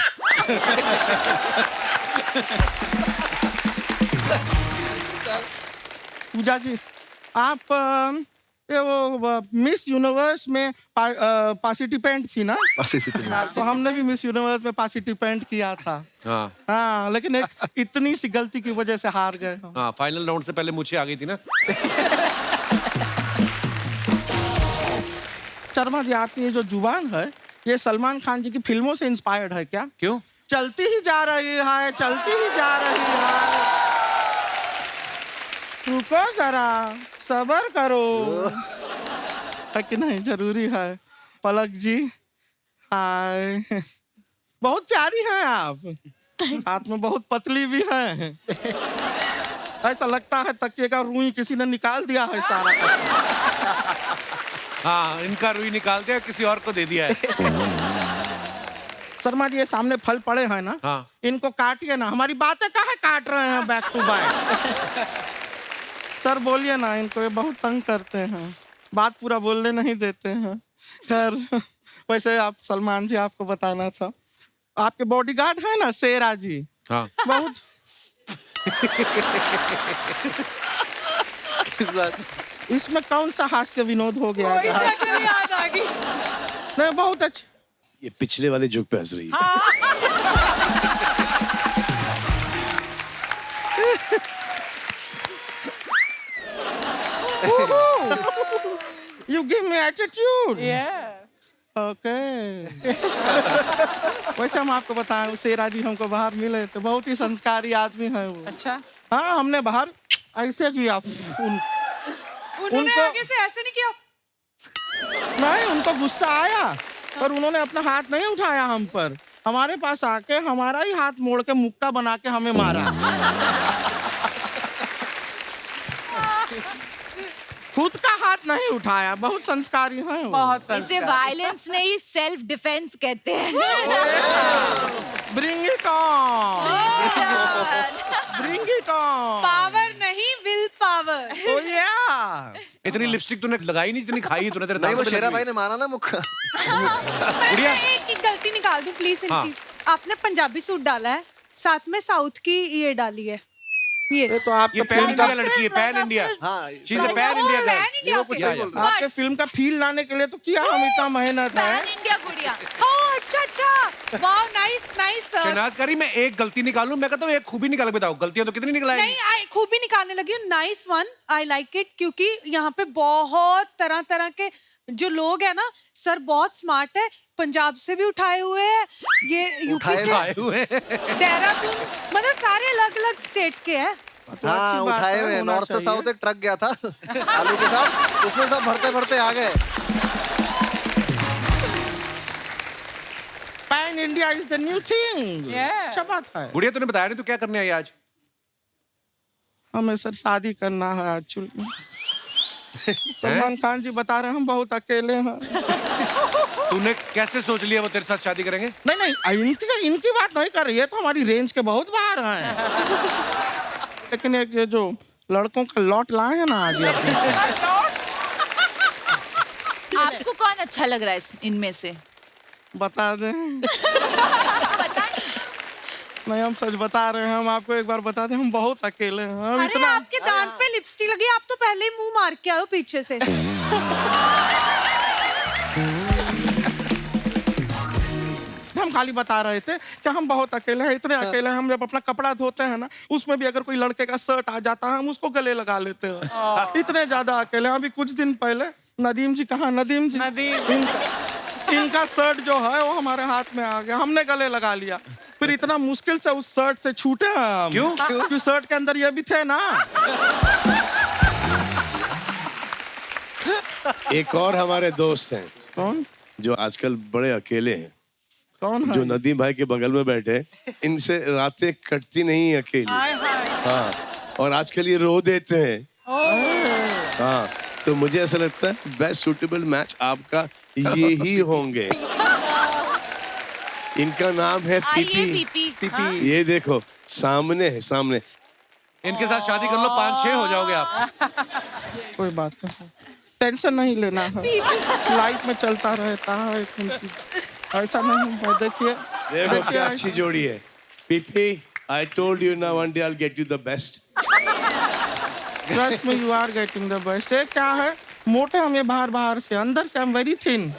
S9: पूजा जी, आप ये वो मिस यूनिवर्स में पार्टिसिपेंट थी ना? तो हमने भी मिस यूनिवर्स में पार्टिसिपेंट किया था।
S1: हाँ
S9: हाँ, लेकिन एक इतनी सी गलती की वजह से हार गए।
S1: हाँ, फाइनल राउंड से पहले मुझे आ गई थी ना।
S9: शर्मा जी, आपकी ये जो जुबान है ये सलमान खान जी की फिल्मों से इंस्पायर्ड है क्या?
S1: क्यों?
S9: चलती ही जा रही है, चलती ही जा रही है, रुको जरा, सब्र करो। है कि नहीं? जरूरी है। पलक जी, हाय, बहुत प्यारी हैं आप, साथ में बहुत पतली भी हैं। ऐसा लगता है तकिए का रुई किसी ने निकाल दिया है सारा का।
S1: हाँ, इनका रुई निकाल दिया, किसी और को दे दिया है।
S9: शर्मा जी, ये सामने फल पड़े हैं ना,
S1: हाँ।
S9: इनको काटिए ना। हमारी बातें काहे काट रहे हैं बैक टू बैक? सर बोलिए ना इनको, ये बहुत तंग करते हैं, बात पूरा बोलने नहीं देते हैं। खैर, वैसे आप सलमान जी, आपको बताना था, आपके बॉडीगार्ड है ना शेरा जी,
S1: हाँ।
S9: बहुत इसमें कौन सा हास्य विनोद हो गया?
S6: याद आ गई।
S9: नहीं, बहुत अच्छा।
S3: ये पिछले वाले जोक पे हंस रही है।
S9: You give me attitude.
S4: Yeah.
S9: Okay. वैसे हम आपको बताएं, शेरा जी हमको बाहर मिले तो बहुत ही संस्कारी आदमी है वो।
S4: अच्छा।
S9: हाँ, हमने बाहर ऐसे किया।
S6: उन्होंने आगे से ऐसे नहीं किया।
S9: नहीं, उनको गुस्सा आया पर उन्होंने अपना हाथ नहीं उठाया हम पर। हमारे पास आके हमारा ही हाथ मोड़ के मुक्का बना के हमें मारा। खुद का हाथ नहीं उठाया, बहुत संस्कारी है वो।
S4: बहुत
S2: इसे वायलेंस नहीं, सेल्फ डिफेंस कहते हैं।
S9: Bring it on, bring it on।
S6: Power नहीं, विल पावर।
S9: Oh yeah।
S1: इतनी लिपस्टिक तूने लगाई नहीं, इतनी खाई तूने, तेरे
S5: नहीं,
S1: दांतों
S5: वो
S1: पे
S5: शेरा
S1: लगी
S5: भाई
S1: हुई।
S5: ने मारा ना मुक्का।
S6: मैं एक गलती निकाल दूं प्लीज इनकी। आपने पंजाबी सूट डाला है, साथ में साउथ की ये डाली है।
S9: ये तो आप
S1: ये पैन इंडिया लड़की है, पैन इंडिया।
S5: हाँ,
S1: she is a pan India girl.
S6: Pan India के।
S9: आपके फिल्म का फील लाने के लिए तो किया हम इतना मेहनत है।
S2: पैन इंडिया गुड़िया।
S6: ओह, अच्छा। Wow, nice nice.
S1: शहनाज करी, मैं एक गलती निकालूं, मैं कहता हूँ एक खूबी निकाल के बताओ, गलतियां तो कितनी निकलाई?
S6: नहीं, आई खूबी निकालने लगी हूँ। Nice one, I like it, क्योंकि यहाँ पे बहुत तरह तरह के जो लोग हैं ना, सर बहुत स्मार्ट है, पंजाब से भी उठाए हुए हैं, ये यूपी से
S1: आए हुए।
S6: देहरादून, मतलब सारे अलग अलग स्टेट के हैं।
S9: तो
S5: हाँ,
S9: अच्छी बात
S5: उठाए
S9: है,
S5: हुए
S9: होना
S5: नॉर्थ से
S9: चाहिए।
S5: साउथ एक ट्रक गया था आलू के साथ, उसमें सब भरते भरते आ गए।
S9: Pan India is the new thing. अच्छा बात है।
S1: गुड़िया, तूने बताया नहीं तू क्या करने आई आज?
S9: हमें सर शादी करना है एक्चुअली। सलमान खान जी बता रहे हैं हम बहुत अकेले हैं।
S1: तूने कैसे सोच लिया वो तेरे साथ शादी करेंगे?
S9: नहीं, इनकी बात नहीं कर रही है, तो हमारी रेंज के बहुत बाहर हैं। लेकिन एक ये जो लड़कों का लॉट लाए हैं ना आज ये अपने से।
S2: आपको कौन अच्छा लग रहा है इनमें से?
S9: बता दें। नहीं, हम सच बता रहे हैं, हम आपको एक बार बता दें, हम बहुत अकेले हैं। हम
S6: अरे आपके दांत पे लिपस्टिक लगी, आप तो पहले ही मुंह मार के आए हो पीछे से।
S9: हम खाली बता रहे थे कि हम बहुत अकेले हैं, इतने अकेले हैं, हम जब अपना कपड़ा धोते हैं ना, उसमें भी अगर कोई लड़के का शर्ट आ जाता है हम उसको गले लगा लेते हैं। इतने ज्यादा अकेले हैं। अभी कुछ दिन पहले नदीम जी, कहाँ नदीम जी, इनका शर्ट जो है वो हमारे हाथ में आ गया, हमने गले लगा लिया। फिर इतना मुश्किल से उस शर्ट से छूटे हम।
S1: क्यों?
S9: क्योंकि शर्ट के अंदर ये भी थे ना।
S3: एक और हमारे दोस्त हैं।
S9: कौन?
S3: जो आजकल बड़े अकेले हैं।
S9: कौन है?
S3: जो नदीम भाई के बगल में बैठे, इनसे रातें कटती नहीं अकेली। हाँ, और आजकल ये रो देते हैं। हाँ, तो मुझे ऐसा लगता है बेस्ट सूटेबल मैच आपका ये ही होंगे। इनका नाम है
S2: आइए
S3: पीपी। ये देखो सामने है, सामने।
S1: इनके साथ शादी कर लो, 5-6 हो जाओगे आप।
S9: कोई बात नहीं, टेंशन नहीं लेना है, लाइफ में चलता रहता है। ऐसा नहीं है, देखिए
S3: देखो क्या अच्छी जोड़ी है। PP, I told you now one day I'll get you the best.
S9: Trust me you are getting the best. ये क्या है, मोटे हम ये बाहर से, अंदर से हम वेरी थिन।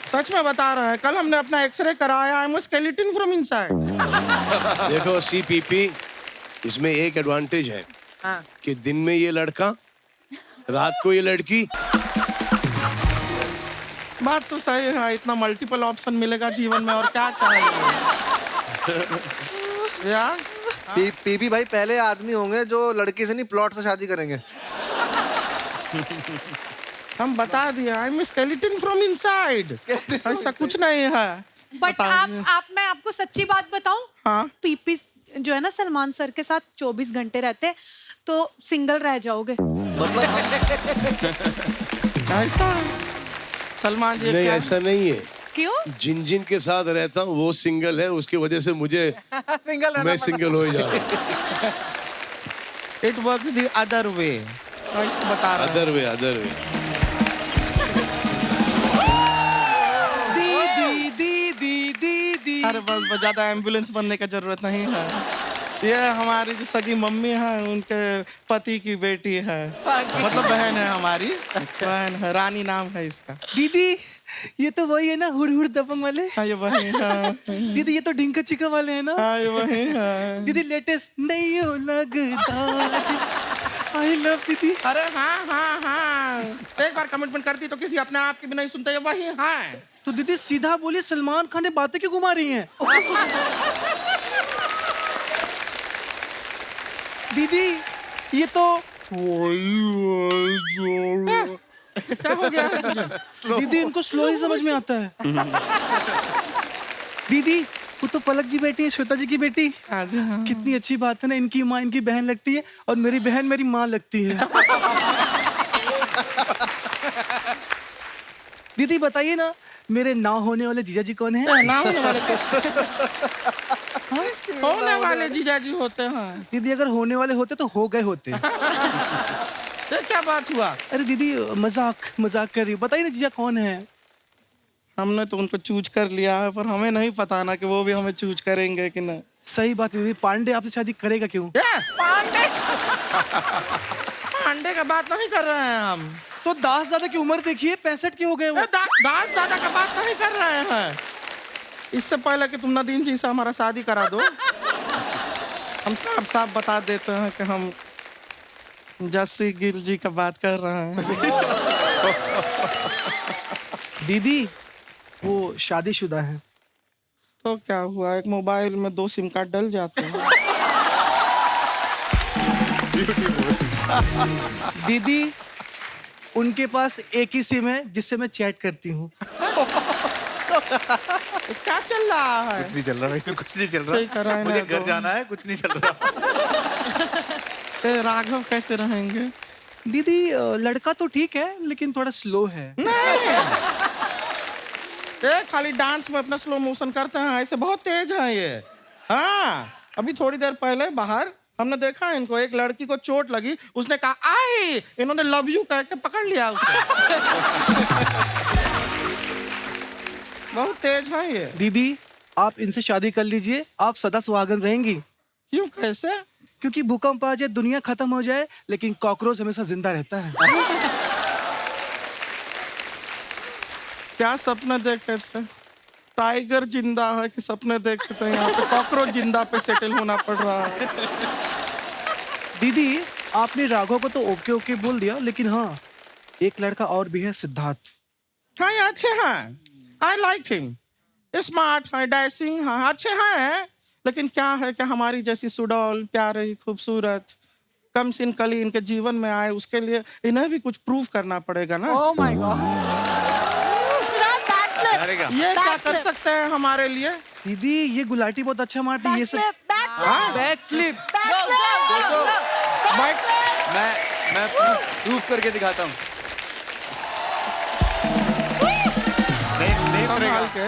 S9: सच में बता रहे हैं, कल हमने अपना एक्सरे कराया, I am skeleton from inside.
S3: देखो सीपीपी, इसमें एक एडवांटेज है कि दिन में ये लड़का, रात को ये लड़की।
S9: बात तो सही है, इतना मल्टीपल ऑप्शन मिलेगा जीवन में और क्या चाहिए यार।
S5: पीपी भाई पहले आदमी होंगे जो लड़की से नहीं प्लॉट से शादी करेंगे।
S9: हम बता दिए, I am skeleton from inside, ऐसा कुछ नहीं है।
S6: बट मैं आपको सच्ची बात बताऊं,
S9: हाँ?
S6: पीपी जो है ना सलमान सर के साथ 24 घंटे रहते तो सिंगल रह जाओगे।
S9: ऐसा सलमान जी?
S3: नहीं ऐसा नहीं है।
S6: क्यों?
S3: जिन जिन के साथ रहता हूँ वो सिंगल है, उसकी वजह से मुझे
S4: सिंगल
S3: मैं सिंगल हो जा।
S9: It works the other way, इसको बता रहा हूं।
S3: Other way, other way.
S9: अरे बस ज्यादा एम्बुलेंस बनने का जरूरत नहीं है। ये हमारी जो सगी मम्मी है उनके पति की बेटी है, मतलब बहन है हमारी। बहन है, रानी नाम है इसका।
S13: दीदी ये तो वही है ना हुड़ हुड़ दबंग वाले?
S9: हाँ ये वही है।
S13: दीदी ये तो ढिंका चिका वाले है ना?
S9: हाँ ये वही है।
S13: दीदी लेटेस्ट नहीं हो लगता। आई लव दीदी।
S9: अरे हाँ हाँ हाँ, एक बार कमिटमेंट करती तो किसी अपने आप की भी नहीं सुनते, ये वही है।
S13: तो दीदी सीधा बोली, सलमान खान ने बातें क्यों घुमा रही हैं? दीदी ये तो
S9: क्या हो गया है तुझे?
S13: दीदी इनको स्लो ही समझ में आता है। दीदी वो तो पलक जी बेटी है, श्वेता जी की बेटी। कितनी अच्छी बात है ना, इनकी माँ इनकी बहन लगती है और मेरी बहन मेरी माँ लगती है। दीदी बताइए ना, मेरे ना होने वाले जीजा जी कौन है?
S9: ना होने वाले होने वाले जीजा जी होते हैं।
S13: दीदी अगर होने वाले होते तो हो गए होते।
S9: ये क्या बात हुआ?
S13: अरे दीदी मजाक कर रही हूँ, बताइए ना जीजा कौन है?
S9: हमने तो उनको चूज कर लिया है, पर हमें नहीं पता ना कि वो भी हमें चूज करेंगे कि नहीं।
S13: सही बात है दीदी, पांडे आपसे शादी करेगा क्यों?
S9: पांडे का बात नहीं कर रहे हैं हम।
S13: तो दास दादा की उम्र देखिए, 65 के हो गए वो।
S9: दास दादा का बात नहीं कर रहे हैं। इससे पहले कि तुम नदीम जी से हमारा शादी करा दो, हम साफ साफ बता देते हैं कि हम जस्सी गिल जी का बात कर रहे हैं।
S13: दीदी वो शादीशुदा है।
S9: तो क्या हुआ, एक मोबाइल में 2 सिम कार्ड डल जाते हैं।
S13: दीदी उनके पास एक ही सिम है जिससे मैं चैट करती हूँ।
S9: क्या चल रहा है?
S7: कुछ नहीं चल रहा भाई, कुछ नहीं चल रहा। मुझे घर जाना है, कुछ नहीं चल रहा।
S9: राघव कैसे रहेंगे?
S13: दीदी लड़का तो ठीक है लेकिन थोड़ा स्लो है।
S9: ये खाली डांस में अपना स्लो मोशन करते हैं, ऐसे बहुत तेज है ये। हाँ अभी थोड़ी देर पहले बाहर हमने देखा इनको, एक लड़की को चोट लगी, उसने कहा आई, इन्होंने लव यू कह के पकड़ लिया उसे। बहुत तेज है ये।
S13: दीदी आप इनसे शादी कर लीजिए, आप सदा सुहागन रहेंगी।
S9: क्यों, कैसे?
S13: क्योंकि भूकंप आ जाए, दुनिया खत्म हो जाए, लेकिन कॉकरोच हमेशा जिंदा रहता है।
S9: क्या सपने देखे थे? टाइगर जिंदा है कि सपने देखे थे? यहाँ पे कॉकरोच जिंदा पे सेटल होना पड़ रहा है।
S13: दीदी आपने राघव को तो ओके ओके बोल दिया, लेकिन हाँ एक लड़का और भी है, सिद्धार्थ।
S9: हाँ ये अच्छे हैं, आई लाइक हिम, स्मार्ट है, डैशिंग है, अच्छे हैं। लेकिन क्या है कि हमारी जैसी सुडौल, प्यारी, खूबसूरत, कम सिन कली इनके जीवन में आए, उसके लिए इन्हें भी कुछ प्रूव करना पड़ेगा ना।
S4: Oh my God.
S9: ये क्या कर सकते हैं हमारे लिए?
S13: दीदी ये गुलाटी बहुत अच्छा मारती है, ये सब बैक फ्लिप।
S5: मैं प्रूफ करके दिखाता हूँ।
S9: संभाल के।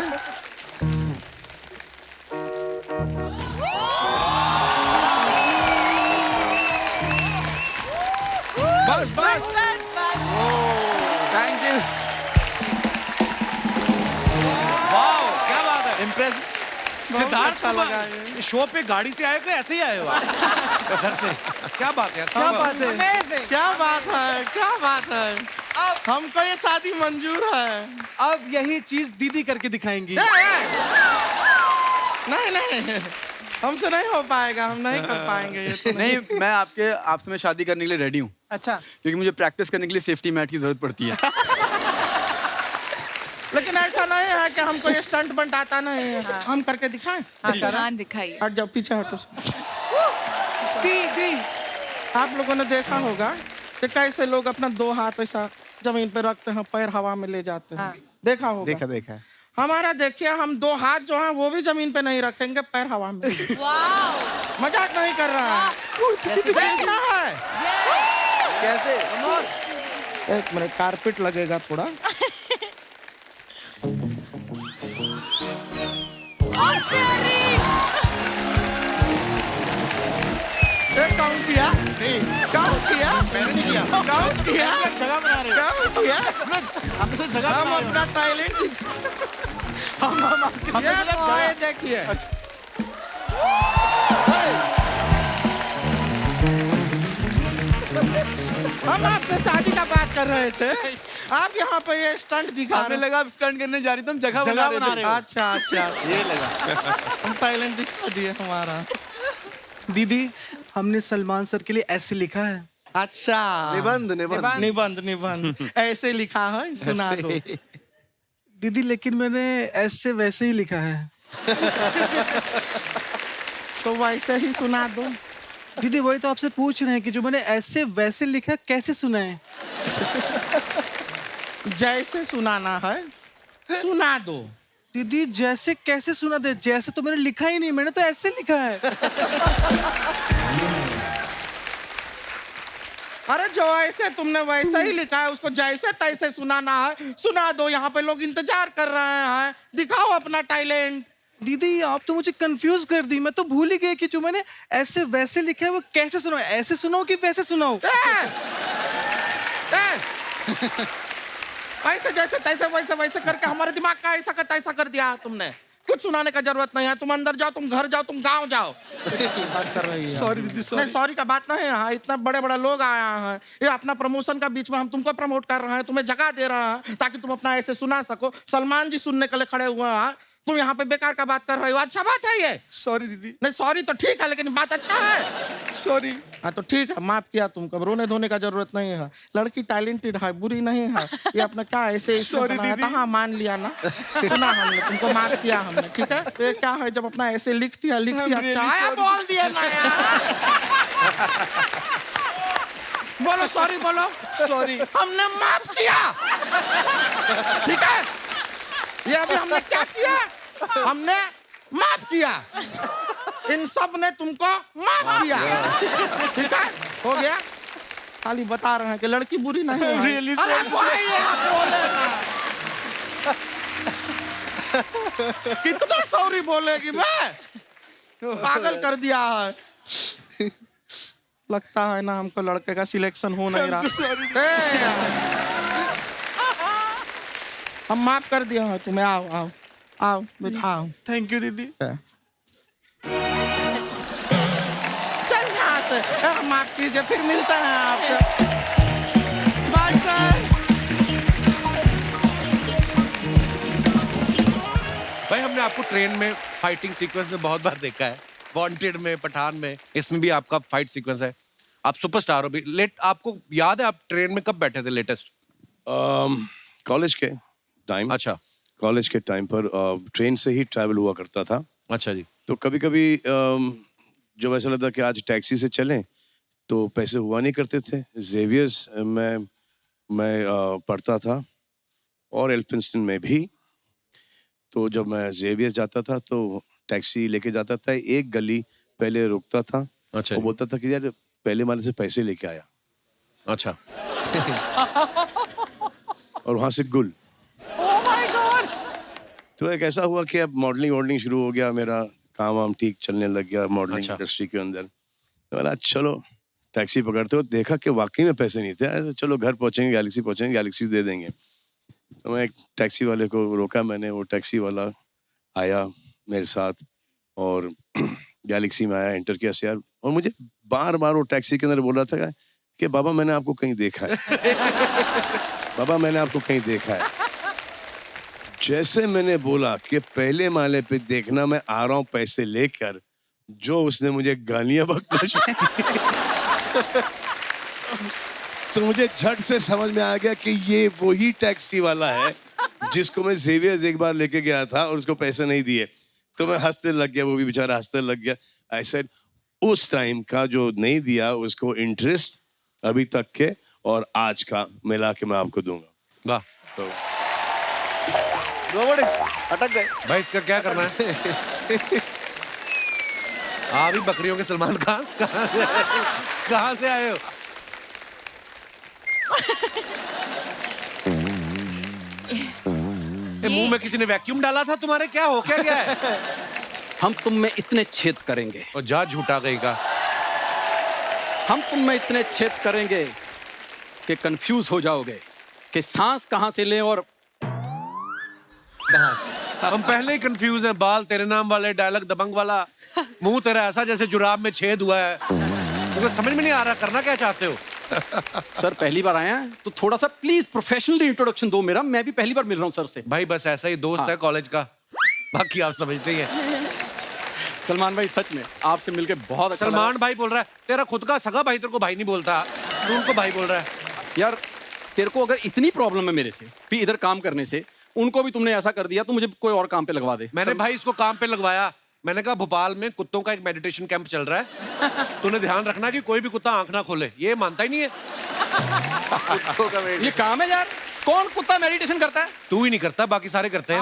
S9: बस
S5: थैंक यू।
S1: वाह क्या बात है,
S5: इम्प्रेस।
S1: सिद्धार्थ
S9: अच्छा लगा ये।
S1: शो पे गाड़ी से आए थे, ऐसे ही आए हो घर से? क्या बात है,
S13: क्या बात है,
S9: क्या बात है, क्या बात है। हमको ये शादी मंजूर है।
S13: अब यही चीज दीदी करके दिखाएंगी।
S9: नहीं हमसे नहीं हो पाएगा, हम नहीं कर पाएंगे ये तो।
S5: नहीं मैं आपसे मैं शादी करने के लिए रेडी हूँ।
S4: अच्छा,
S5: क्योंकि मुझे प्रैक्टिस करने के लिए सेफ्टी मैट की जरूरत पड़ती है।
S9: लेकिन ऐसा नहीं है कि हमको ये स्टंट बंट आता नहीं है। हम करके दिखाएं?
S2: हाँ दिखाइए।
S9: हट जाओ, पीछे हटो। दी आप लोगों ने देखा होगा कि कैसे लोग अपना 2 हाथ ऐसा जमीन पे रखते हैं, पैर हवा में ले जाते हैं। देखा होगा?
S7: देखा है।
S9: हमारा देखिए, हम 2 हाथ जो हैं वो भी जमीन पे नहीं रखेंगे, पैर हवा में। मजाक नहीं कर रहा है, देखना है।
S5: कैसे?
S9: एक मिनट, कारपेट लगेगा थोड़ा। काउंट किया? काउंट किया?
S7: मैंने नहीं किया।
S9: काउंट किया?
S7: जगह बना रहे हो।
S9: काउंट किया?
S7: आप इसे जगह
S9: हम
S7: बना रहे हो।
S9: अपना टैलेंट ये देखिए। हम आपसे शादी का बात कर रहे थे, आप यहाँ पे ये स्टंट दिखा रहे।
S13: लगा स्टंट करने जा रही थी, हम जगह
S7: बना रहे हो।
S9: अच्छा
S7: ये लगा।
S9: हम टैलेंट दिखा दिए हमारा।
S13: दीदी, हमने सलमान सर के लिए ऐसे लिखा है।
S9: अच्छा, निबंध ऐसे लिखा है, सुना दो।
S13: दीदी लेकिन मैंने ऐसे वैसे ही लिखा है।
S9: तो वैसे ही सुना दो।
S13: दीदी वही तो आपसे पूछ रहे हैं कि जो मैंने ऐसे वैसे लिखा कैसे सुना है?
S9: जैसे सुनाना है सुना दो।
S13: दीदी जैसे कैसे सुना दे? जैसे तो मैंने लिखा ही नहीं, मैंने तो ऐसे लिखा है।
S9: अरे जो ऐसे तुमने वैसे ही लिखा है, उसको जैसे तैसे सुनाना है, सुना दो। यहाँ पे लोग इंतजार कर रहे हैं, दिखाओ अपना टैलेंट।
S13: दीदी आप तो मुझे कंफ्यूज कर दी, मैं तो भूल ही गई कि जो मैंने ऐसे वैसे लिखा है वो कैसे सुनाओ? ऐसे सुनाओ कि वैसे सुनाओ?
S9: ऐसे जैसे तैसे वैसे वैसे करके हमारे दिमाग का ऐसा का तैसा कर दिया तुमने। कुछ सुनाने का जरूरत नहीं है, तुम अंदर जाओ, तुम घर जाओ, तुम गांव जाओ। बात कर रही है।
S13: सॉरी दीदी,
S9: नहीं, सॉरी का बात नहीं है। इतना बड़े बड़े लोग आया हैं, ये अपना प्रमोशन का बीच में हम तुमको प्रमोट कर रहे हैं, तुम्हें जगह दे रहे हैं ताकि तुम अपना ऐसे सुना सको। सलमान जी सुनने के लिए खड़े हुए हैं, तुम यहाँ पे बेकार का बात कर रहे हो। अच्छा बात है ये?
S13: सॉरी दीदी।
S9: नहीं सॉरी तो ठीक है, लेकिन बात अच्छा है।
S13: सॉरी।
S9: हाँ तो ठीक है, माफ किया तुमको, रोने धोने का जरूरत नहीं है। लड़की टैलेंटेड है, बुरी नहीं है। ये अपना क्या ऐसे
S13: Sorry, दीदी।
S9: हाँ मान लिया ना, सुना हमने, तुमको माफ किया हमने, ठीक है। तो ये क्या है, जब अपना ऐसे लिखती है अच्छा है, बोल दिया ना यार। बोलो सॉरी, बोलो
S13: सॉरी।
S9: हमने माफ किया, ठीक है। ये अभी हमने क्या किया, हमने माफ किया। इन सब ने तुमको माफ किया, ठीक है, हो गया। खाली बता रहे हैं कि लड़की बुरी नहीं है।
S13: Really
S9: अरे भाई आप बोले ना। कितना सॉरी बोलेगी मैं, पागल कर दिया है। लगता है ना हमको लड़के का सिलेक्शन हो नहीं रहा। हम माफ कर दिया है तुम्हें, आओ आओ आओ आओ।
S13: थैंक यू दीदी।
S9: चल यहाँ से, माफ कीजिए, फिर मिलते हैं आपसे। Bye sir.
S1: भाई हमने आपको ट्रेन में फाइटिंग सीक्वेंस में बहुत बार देखा है, वांटेड में, पठान में, इसमें भी आपका फाइट सीक्वेंस है। आप सुपरस्टार हो भी। आपको याद है आप ट्रेन में कब बैठे थे लेटेस्ट?
S3: कॉलेज के टाइम।
S1: अच्छा।
S3: कॉलेज के टाइम पर ट्रेन से ही ट्रैवल हुआ करता था।
S1: अच्छा जी।
S3: तो कभी कभी जब ऐसा लगता कि आज टैक्सी से चलें तो पैसे हुआ नहीं करते थे। जेवियर्स में मैं पढ़ता था और एल्फिंस्टन में भी। तो जब मैं जेवियर्स जाता था तो टैक्सी लेके जाता था, एक गली पहले रुकता था।
S1: अच्छा।
S3: वो बोलता था कि यार पहले वाले से पैसे लेके आया।
S1: अच्छा।
S3: और वहां से गुल। तो एक ऐसा हुआ कि अब मॉडलिंग शुरू हो गया, मेरा काम वाम ठीक चलने लग गया मॉडलिंग इंडस्ट्री के अंदर। तो बोला चलो टैक्सी पकड़ते हो, देखा कि वाकई में पैसे नहीं थे। ऐसे चलो घर पहुंचेंगे, गैलेक्सी पहुंचेंगे, गैलेक्सी दे देंगे। तो मैं एक टैक्सी वाले को रोका मैंने, वो टैक्सी वाला आया मेरे साथ और गैलेक्सी में आया, एंटर किया शेयर। और मुझे बार बार वो टैक्सी के अंदर बोल रहा था कि बाबा मैंने आपको कहीं देखा है, बाबा मैंने आपको कहीं देखा है। जैसे मैंने बोला कि पहले माले पे देखना, मैं आ रहा हूँ पैसे लेकर, जो उसने मुझे गालियां बकना शुरू की। तो मुझे झट से समझ में आ गया कि ये वही टैक्सी वाला है जिसको मैं जेवियर्स एक बार लेके गया था और उसको पैसे नहीं दिए, तो मैं हंसने लग गया, वो भी बेचारा हंसने लग गया। आई सेड उस टाइम का जो नहीं दिया उसको इंटरेस्ट अभी तक के और आज का मिला के मैं आपको दूंगा।
S1: वाह,
S3: तो
S5: अटक गए
S1: भाई इसका क्या करना है? आप भी बकरियों के सलमान खान कहाँ से आए हो? मुंह में किसी ने वैक्यूम डाला था तुम्हारे? क्या हो क्या गया है?
S11: हम तुम में इतने छेद करेंगे
S1: और जा झूठा गई का।
S11: हम तुम में इतने छेद करेंगे कि कंफ्यूज हो जाओगे कि सांस कहां से लें और
S1: कहां से। हम पहले ही कंफ्यूज हैं। बाल तेरे नाम वाले, डायलॉग दबंग वाला, मुंह तेरा ऐसा जैसे जुराब में छेद हुआ है। तो समझ में नहीं आ रहा करना क्या चाहते हो।
S11: सर पहली बार आए हैं तो थोड़ा सा प्लीज प्रोफेशनल इंट्रोडक्शन दो मेरा। मैं भी पहली बार मिल रहा हूँ सर से।
S1: भाई बस ऐसा ही दोस्त है कॉलेज का, बाकी आप समझते ही हैं।
S11: सलमान भाई सच में आपसे मिलके बहुत अच्छा
S1: सलमान भाई बोल रहा है, तेरा खुद का सगा भाई तेरे को भाई नहीं बोलता, तू उनको भाई बोल रहा है।
S11: यार तेरे को अगर इतनी प्रॉब्लम है मेरे से भी इधर काम करने से, उनको भी तुमने ऐसा कर दिया तो मुझे कोई और काम पे लगवा दे।
S1: मैंने भाई इसको काम पे लगवाया। मैंने कहा भोपाल में कुत्तों का एक मेडिटेशन कैंप चल रहा है, तूने ध्यान रखना कि कोई भी कुत्ता आंख ना खोले। ये मानता ही नहीं है।
S11: ये काम है यार, कौन कुत्ता मेडिटेशन करता है?
S1: तू ही नहीं करता, बाकी सारे करते हैं।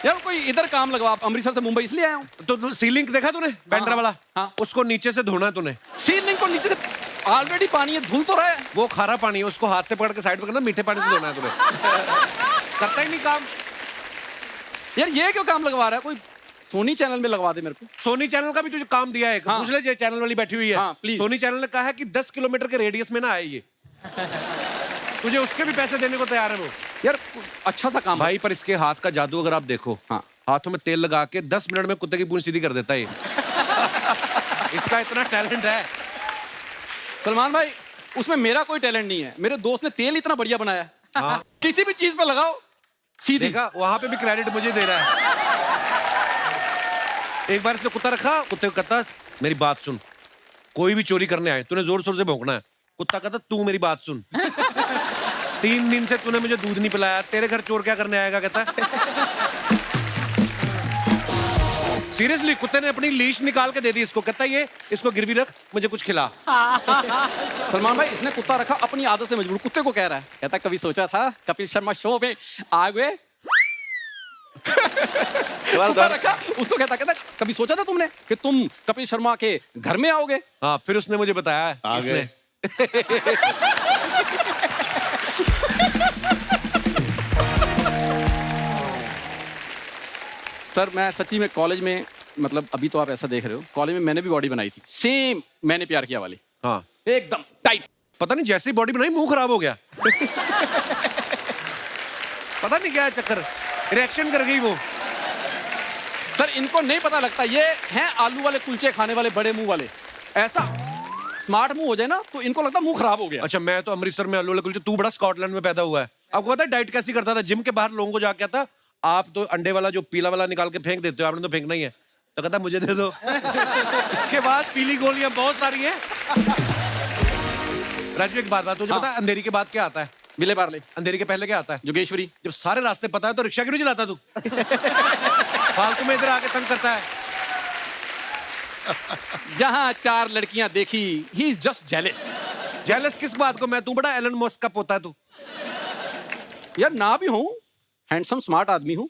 S11: यार कोई इधर काम लगवा। अमृतसर से मुंबई इसलिए आया हूँ।
S1: तो सीलिंग देखा तूने बैंड्रा वाला? हाँ। उसको नीचे से धोना है तूने।
S11: सीलिंग को नीचे से ऑलरेडी पानी है, धुल तो रहा है।
S1: वो खारा पानी है, उसको हाथ से पकड़ के साइड पे करना, मीठे पानी से धोना है तूने। करता ही नहीं काम।
S11: यार ये क्यों काम लगवा रहा है? कोई सोनी चैनल में लगवा दे मेरे को।
S1: सोनी चैनल का भी तुझे काम दिया है। पूछ ले, ये चैनल वाली बैठी हुई है।
S11: हाँ, प्लीज।
S1: सोनी चैनल ने कहा है कि 10 किलोमीटर के रेडियस में ना आए ये। तुझे उसके भी पैसे देने को तैयार है वो।
S11: यार अच्छा सा काम
S1: भाई, पर इसके हाथ का जादू अगर आप देखो,
S11: हाँ।
S1: हाथों में तेल लगा के 10 मिनट में कुत्ते की पूंछ सीधी कर देता है ये। इसका इतना टैलेंट है।
S11: सलमान भाई उसमें मेरा कोई टैलेंट नहीं है। मेरे दोस्त ने तेल इतना बढ़िया बनाया है।
S1: हाँ।
S11: किसी भी चीज पे लगाओ सीधी।
S1: देखा, वहां पे भी क्रेडिट मुझे दे रहा है। एक बार इसने कुत्ता रखा, कुत्ते को कहता मेरी बात सुन, कोई भी चोरी करने आए तूने जोर शोर से भौंकना है। कुत्ता कहता तू मेरी बात सुन, 3 दिन से तूने मुझे दूध नहीं पिलाया, तेरे घर चोर क्या करने आएगा? कहता सीरियसली, कुत्ते ने अपनी लीश निकाल के दे दी इसको। कहता ये इसको गिरवी रख, मुझे कुछ खिला।
S11: सलमान भाई इसने कुत्ता रखा अपनी आदत से मजबूर। कुत्ते को कह रहा है, कहता कभी सोचा था कपिल शर्मा शो में आ गए। कुत्ता रखा, उसको कहता कभी सोचा था तुमने कि तुम कपिल शर्मा के घर में आओगे?
S1: हाँ, फिर उसने मुझे बताया किसने।
S11: सर मैं सच्ची में कॉलेज में, मतलब अभी तो आप ऐसा देख रहे हो, कॉलेज में मैंने भी बॉडी बनाई थी, सेम मैंने प्यार किया वाली।
S1: हाँ,
S11: एकदम टाइट।
S1: पता नहीं जैसी बॉडी बनाई मुंह खराब हो गया। पता नहीं क्या है चक्कर, रिएक्शन कर गई वो।
S11: सर इनको नहीं पता लगता, ये हैं आलू वाले कुलचे खाने वाले बड़े मुंह वाले। ऐसा स्मार्ट मुंह हो जाए ना तो इनको लगता मुंह खराब हो गया।
S1: अच्छा, मैं तो अमृतसर में आलू वाले कुलचे, तू बड़ा स्कॉटलैंड में पैदा हुआ है। आपको पता है डाइट कैसी करता था? जिम के बाहर लोगों को जाके आता, आप तो अंडे वाला जो पीला वाला निकाल के फेंक देते हो, आपने तो फेंकना ही है। तो कहता मुझे दे दो। इसके बाद पीली गोलियां बहुत सारी हैं। राजू एक बात तुझे पता है अंधेरी के बाद क्या आता है?
S11: विले पार्ले।
S1: अंधेरी के पहले क्या आता है?
S11: जोगेश्वरी।
S1: जब सारे रास्ते पता है तो रिक्शा क्यों नहीं चलाता तू? फालतू में इधर आके तंग करता है।
S11: जहां 4 लड़कियां देखी, he is just jealous.
S1: Jealous किस बात को? मैं तू बड़ा एलन मस्क का पोता है तू।
S11: यार ना भी हूं, हैंडसम स्मार्ट आदमी हूं।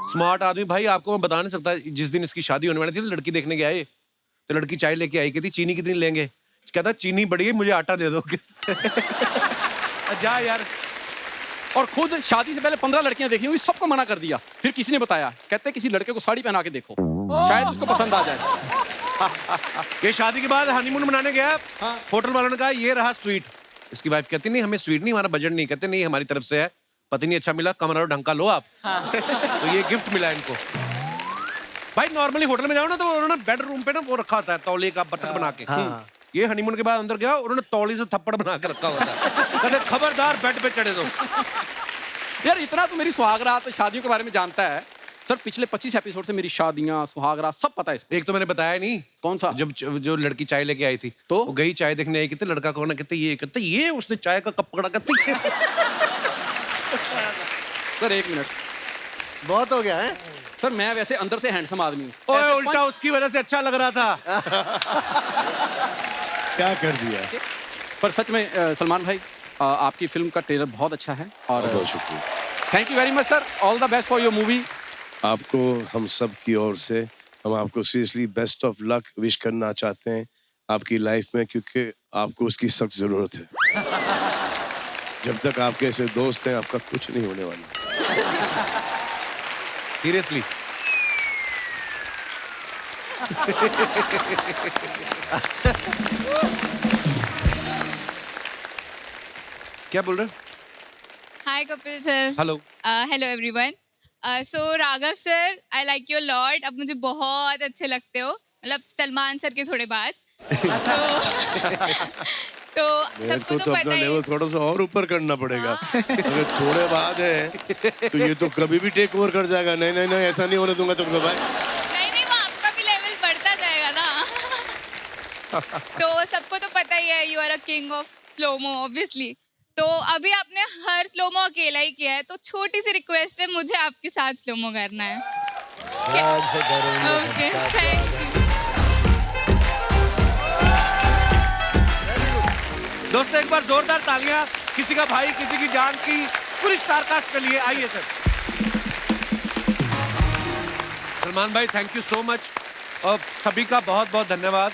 S1: स्मार्ट आदमी भाई, आपको मैं बता नहीं सकता। जिस दिन इसकी शादी होने वाली थी तो लड़की देखने गए, तो लड़की चाय लेके आई, कहती चीनी कितनी लेंगे? कहता चीनी बढ़ी है, मुझे आटा दे दो। जा यार।
S11: और खुद शादी से पहले 15 लड़कियां देखी हुई, सबको मना कर दिया। फिर किसी ने बताया, कहते किसी लड़के को साड़ी पहना के देखो, शायद उसको पसंद आ जाए।
S1: ये शादी के बाद हनीमून मनाने गया, होटल वालों ने कहा ये रहा स्वीट। इसकी वाइफ कहती नहीं हमें स्वीट नहीं, हमारा बजट नहीं। कहते नहीं हमारी तरफ से है, पति नहीं अच्छा मिला, कमरा ढंग का लो आप। तो ये गिफ्ट मिला इनको। भाई नॉर्मली होटल में जाओ ना तो उन्होंने बेडरूम पे ना वो रखा होता है तौलिए का बटक बना के। ये हनीमून के बाद अंदर गया, उन्होंने तौली से थप्पड़ बना के रखा होता है। कहते खबरदार बेड पे चढ़े दो।
S11: यार इतना तो मेरी सुहागरात शादियों के बारे में जानता है सर पिछले 25 एपिसोड से मेरी शादियां सुहागरा सब पता है इसको।
S1: एक तो मैंने बताया नहीं।
S11: कौन सा?
S1: जब जो लड़की चाय लेके आई थी
S11: तो
S1: वो गई चाय देखने आई, कहते लड़का कौन है, कहते ये उसने चाय का कप पकड़ा, कहते ये।
S11: सर 1 मिनट,
S5: बहुत हो गया है
S11: सर मैं वैसे अंदर से हैंडसम आदमी हूँ।
S1: ओए उल्टा उसकी वजह से अच्छा लग रहा था।
S3: क्या कर दिया?
S11: पर सच में सलमान भाई आपकी फिल्म का ट्रेलर बहुत अच्छा है और
S3: बहुत शुक्रिया।
S11: Thank you very much sir, all the best for your movie.
S3: आपको हम सब की ओर से हम आपको seriously best of luck wish करना चाहते हैं आपकी लाइफ में, क्योंकि आपको उसकी सख्त जरूरत है। जब तक आपके ऐसे दोस्त हैं आपका कुछ नहीं होने वाला।
S1: सीरियसली। क्या बोल रहे?
S14: Hi Kapil sir.
S1: Hello.
S14: Hello everyone. So Raghav sir, I like you a lot. अब मुझे बहुत अच्छे लगते हो, मतलब सलमान सर के थोड़े बाद। तो सबको तो
S3: अपना
S14: पता ही
S3: लेवल थोड़ा सा और ऊपर करना पड़ेगा। अगर थोड़े बाद है तो ये तो कभी भी टेक ओवर कर जाएगा। नहीं नहीं नहीं, ऐसा नहीं होने दूंगा तुमको भाई।
S14: नहीं, वो आपका भी लेवल बढ़ता जाएगा ना। तो सबको तो पता ही है, you are a king of slow mo obviously. तो अभी आपने हर स्लोमो अकेला ही किया है, तो छोटी सी रिक्वेस्ट है, मुझे आपके साथ स्लोमो करना है। Okay, thank you.
S1: दोस्तों एक बार जोरदार तालियां किसी का भाई किसी की जान की पूरी स्टार कास्ट के लिए। आइए सर। सलमान भाई थैंक यू सो मच और सभी का बहुत बहुत धन्यवाद।